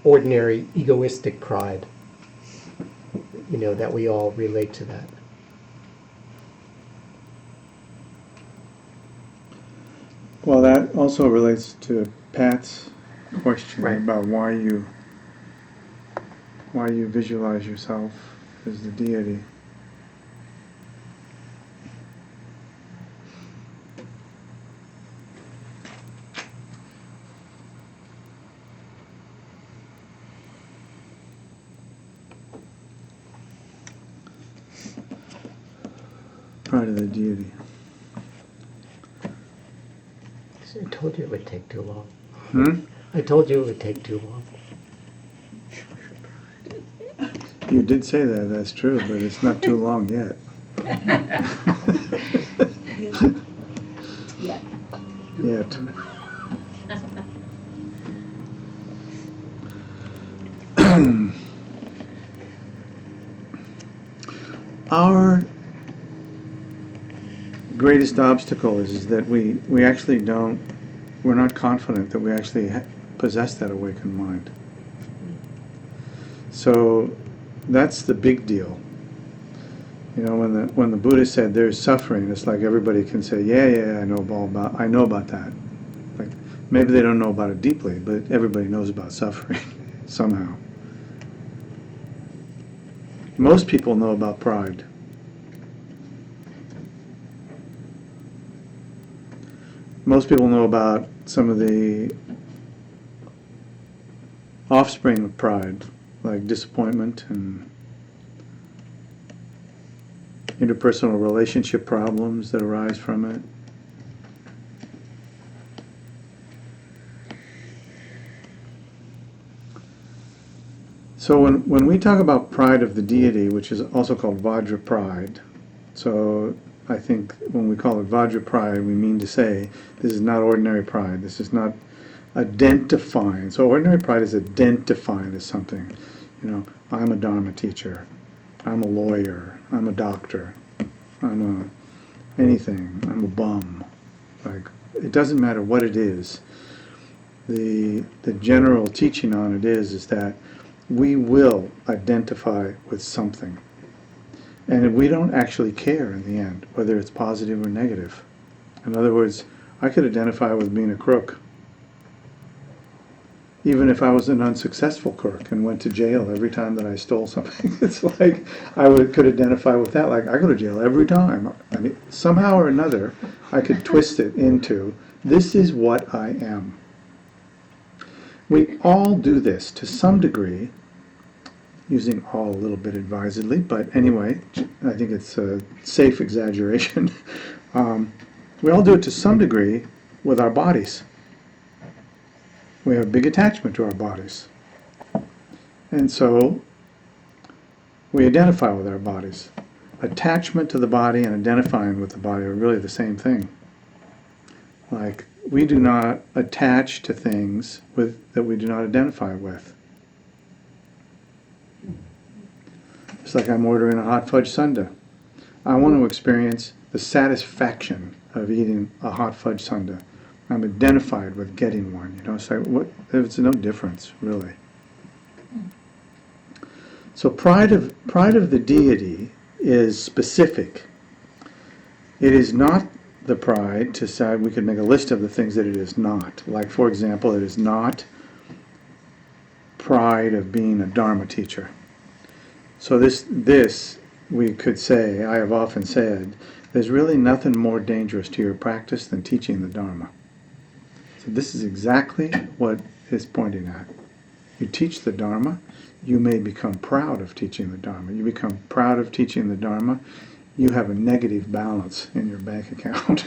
ordinary egoistic pride, that we all relate to that. Well, that also relates to Pat's question Right. about why you visualize yourself as the deity. Pride of the deity. I told you it would take too long. Hmm? I told you it would take too long. You did say that, that's true, but it's not too long yet. Yet. Our greatest obstacle is that we actually we're not confident that we actually possess that awakened mind. So that's the big deal. When the Buddha said there's suffering, it's like everybody can say, yeah, I know about that. Like maybe they don't know about it deeply, but everybody knows about suffering somehow. Most people know about pride. Most people know about some of the offspring of pride, like disappointment and interpersonal relationship problems that arise from it. So when we talk about pride of the deity, which is also called Vajra pride, so I think when we call it Vajra pride, we mean to say this is not ordinary pride. This is not identifying. So ordinary pride is identifying as something. You know, I'm a Dharma teacher. I'm a lawyer. I'm a doctor. I'm a anything. I'm a bum. Like, it doesn't matter what it is. The general teaching on it is that we will identify with something. And we don't actually care in the end, whether it's positive or negative. In other words, I could identify with being a crook, even if I was an unsuccessful crook and went to jail every time that I stole something. It's like could identify with that. Like, I go to jail every time. I mean, somehow or another, I could twist it into, this is what I am. We all do this to some degree, using all a little bit advisedly, but anyway, I think it's a safe exaggeration. We all do it to some degree with our bodies. We have a big attachment to our bodies. And so we identify with our bodies. Attachment to the body and identifying with the body are really the same thing. Like, we do not attach to things that we do not identify with. It's like I'm ordering a hot fudge sundae. I want to experience the satisfaction of eating a hot fudge sundae. I'm identified with getting one, you know. So it's no difference, really. So pride of the deity is specific. It is not the pride to say, we could make a list of the things that it is not. Like, for example, it is not pride of being a Dharma teacher. So this we could say, I have often said, there's really nothing more dangerous to your practice than teaching the Dharma. So this is exactly what it's pointing at. You teach the Dharma, you may become proud of teaching the Dharma. You become proud of teaching the Dharma, you have a negative balance in your bank account.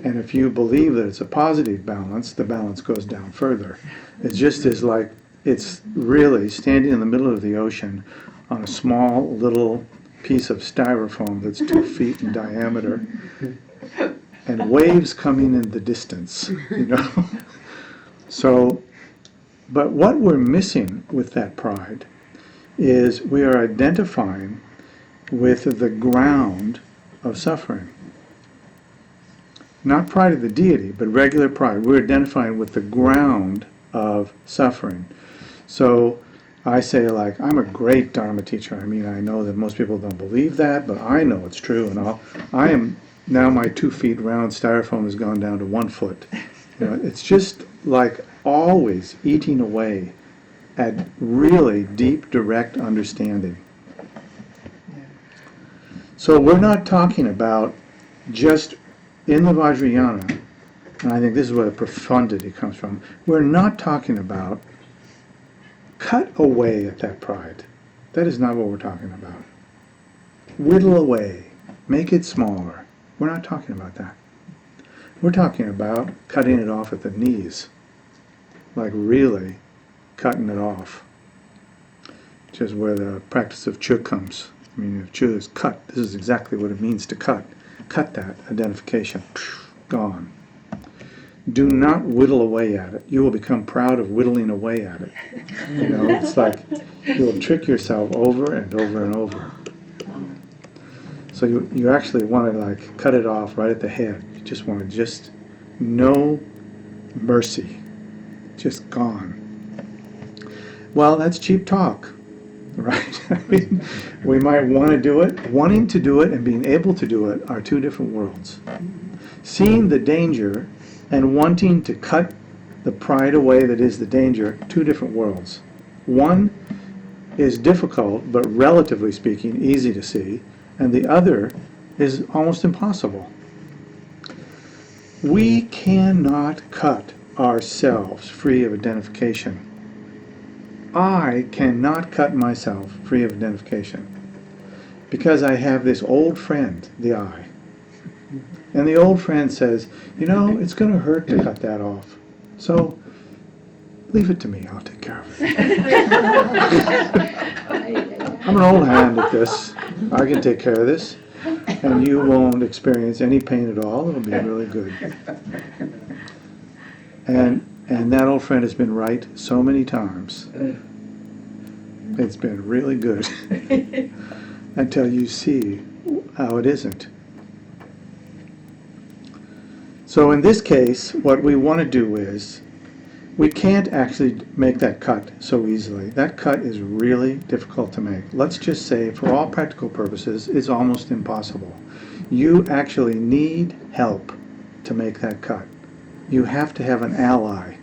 And if you believe that it's a positive balance, the balance goes down further. It just is like, it's really standing in the middle of the ocean on a small little piece of styrofoam that's 2 feet in diameter, and waves coming in the distance, you know. So, but what we're missing with that pride is we are identifying with the ground of suffering. Not pride of the deity, but regular pride. We're identifying with the ground of suffering. So I say, like, I'm a great Dharma teacher. I mean, I know that most people don't believe that, but I know it's true. And I am, now my 2 feet round styrofoam has gone down to 1 foot. You know, it's just like always eating away at really deep, direct understanding. So we're not talking about just in the Vajrayana, and I think this is where the profundity comes from, we're not talking about cut away at that pride. That is not what we're talking about. Whittle away. Make it smaller. We're not talking about that. We're talking about cutting it off at the knees. Like really cutting it off. Which is where the practice of Chu comes. I mean, if Chu is cut, this is exactly what it means to cut. Cut that identification. Gone. Do not whittle away at it. You will become proud of whittling away at it. You know, it's like you'll trick yourself over and over and over. So you actually want to like cut it off right at the head. You just want to no mercy. Just gone. Well, that's cheap talk, right? I mean, we might want to do it. Wanting to do it and being able to do it are two different worlds. Seeing the danger and wanting to cut the pride away that is the danger, two different worlds. One is difficult, but relatively speaking, easy to see, and the other is almost impossible. We cannot cut ourselves free of identification. I cannot cut myself free of identification because I have this old friend, the I. And the old friend says, you know, it's going to hurt to cut that off. So leave it to me. I'll take care of it. I'm an old hand at this. I can take care of this. And you won't experience any pain at all. It'll be really good. And And that old friend has been right so many times. It's been really good until you see how it isn't. So in this case, what we want to do is, we can't actually make that cut so easily. That cut is really difficult to make. Let's just say, for all practical purposes, it's almost impossible. You actually need help to make that cut. You have to have an ally,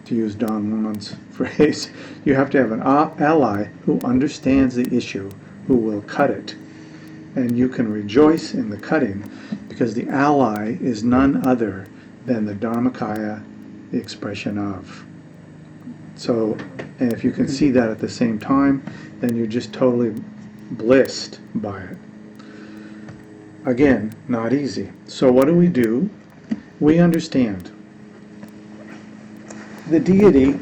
to use Don Juan's phrase. You have to have an ally who understands the issue, who will cut it. And you can rejoice in the cutting, because the ally is none other than the Dharmakaya, the expression of. So, and if you can see that at the same time, then you're just totally blissed by it. Again, not easy. So what do? We understand. The deity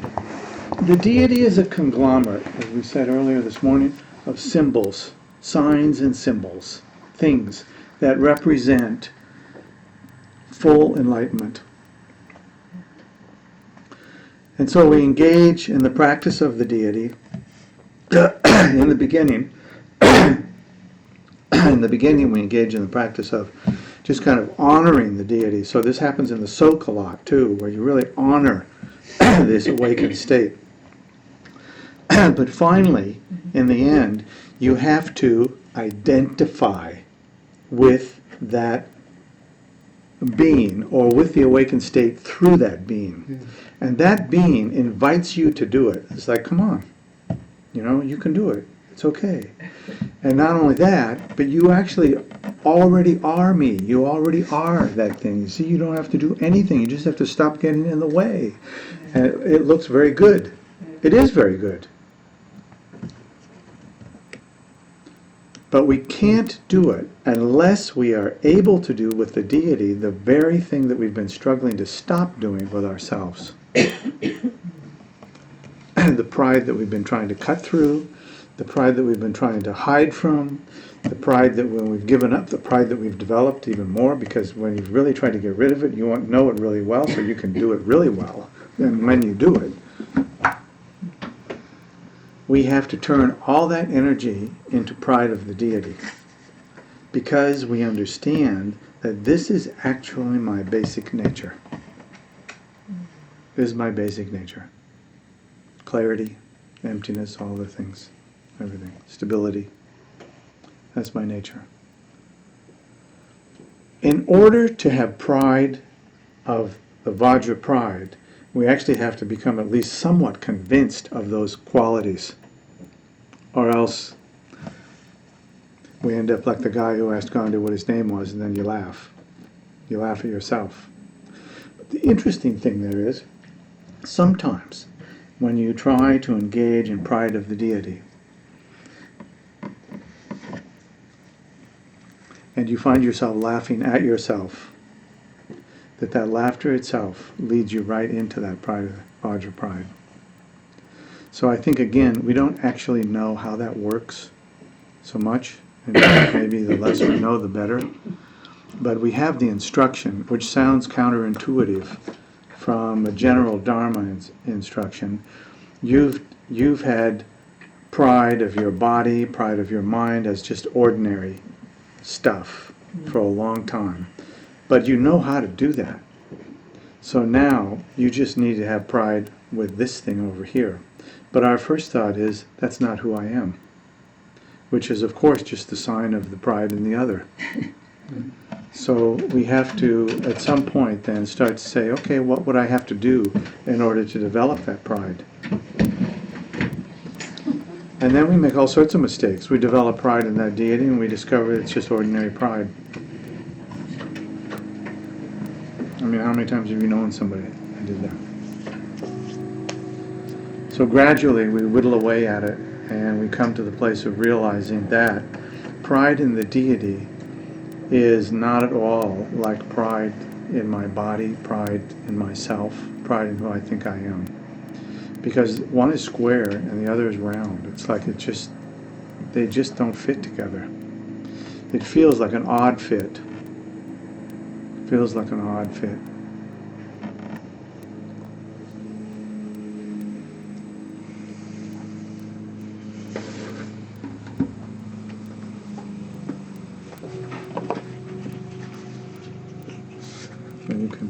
is a conglomerate, as we said earlier this morning, of symbols, signs and symbols, things that represent full enlightenment. And so we engage in the practice of the deity in the beginning. In the beginning, we engage in the practice of just kind of honoring the deity. So this happens in the Soka lot too, where you really honor this awakened state. But finally, in the end, you have to identify with that being, or with the awakened state through that being. And that being invites you to do it. It's like, come on, you can do it. It's okay. And not only that, but you actually already are me. You already are that thing. You see, you don't have to do anything. You just have to stop getting in the way. And it looks very good. It is very good. But we can't do it unless we are able to do with the deity the very thing that we've been struggling to stop doing with ourselves. The pride that we've been trying to cut through, the pride that we've been trying to hide from, the pride that when we've given up, the pride that we've developed even more, because when you've really tried to get rid of it, you won't know it really well, so you can do it really well. And when you do it, we have to turn all that energy into pride of the deity, because we understand that this is actually my basic nature. This is my basic nature. Clarity, emptiness, all the things, everything. Stability. That's my nature. In order to have pride of the Vajra pride, we actually have to become at least somewhat convinced of those qualities. Or else we end up like the guy who asked Gandhi what his name was, and then you laugh. You laugh at yourself. But the interesting thing there is, sometimes when you try to engage in pride of the deity, and you find yourself laughing at yourself, that laughter itself leads you right into that pride of Vajra pride. So I think, again, we don't actually know how that works so much, and maybe the less we know, the better. But we have the instruction, which sounds counterintuitive from a general Dharma instruction. You've had pride of your body, pride of your mind as just ordinary stuff for a long time. But you know how to do that. So now you just need to have pride with this thing over here. But our first thought is, that's not who I am. Which is, of course, just the sign of the pride in the other. So we have to, at some point then, start to say, okay, what would I have to do in order to develop that pride? And then we make all sorts of mistakes. We develop pride in that deity, and we discover it's just ordinary pride. I mean, how many times have you known somebody that did that? So gradually we whittle away at it, and we come to the place of realizing that pride in the deity is not at all like pride in my body, pride in myself, pride in who I think I am. Because one is square and the other is round. It's like they just don't fit together. It feels like an odd fit. Feels like an odd fit.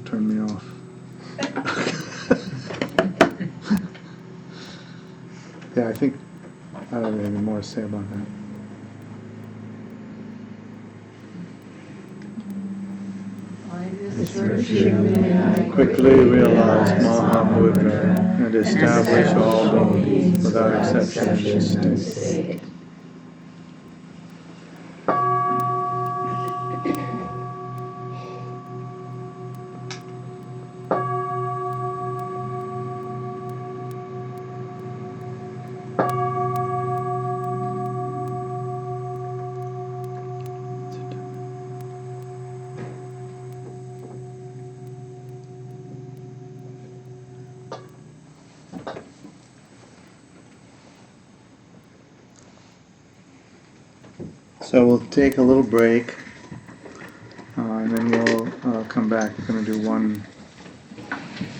turned me off. Yeah, I think I don't have any more to say about that. Quickly realize Mahabudra and establish all beings without exception in this state. So we'll take a little break, and then we'll come back. We're going to do one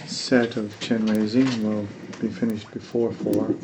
set of Chenrezig. We'll be finished before 4.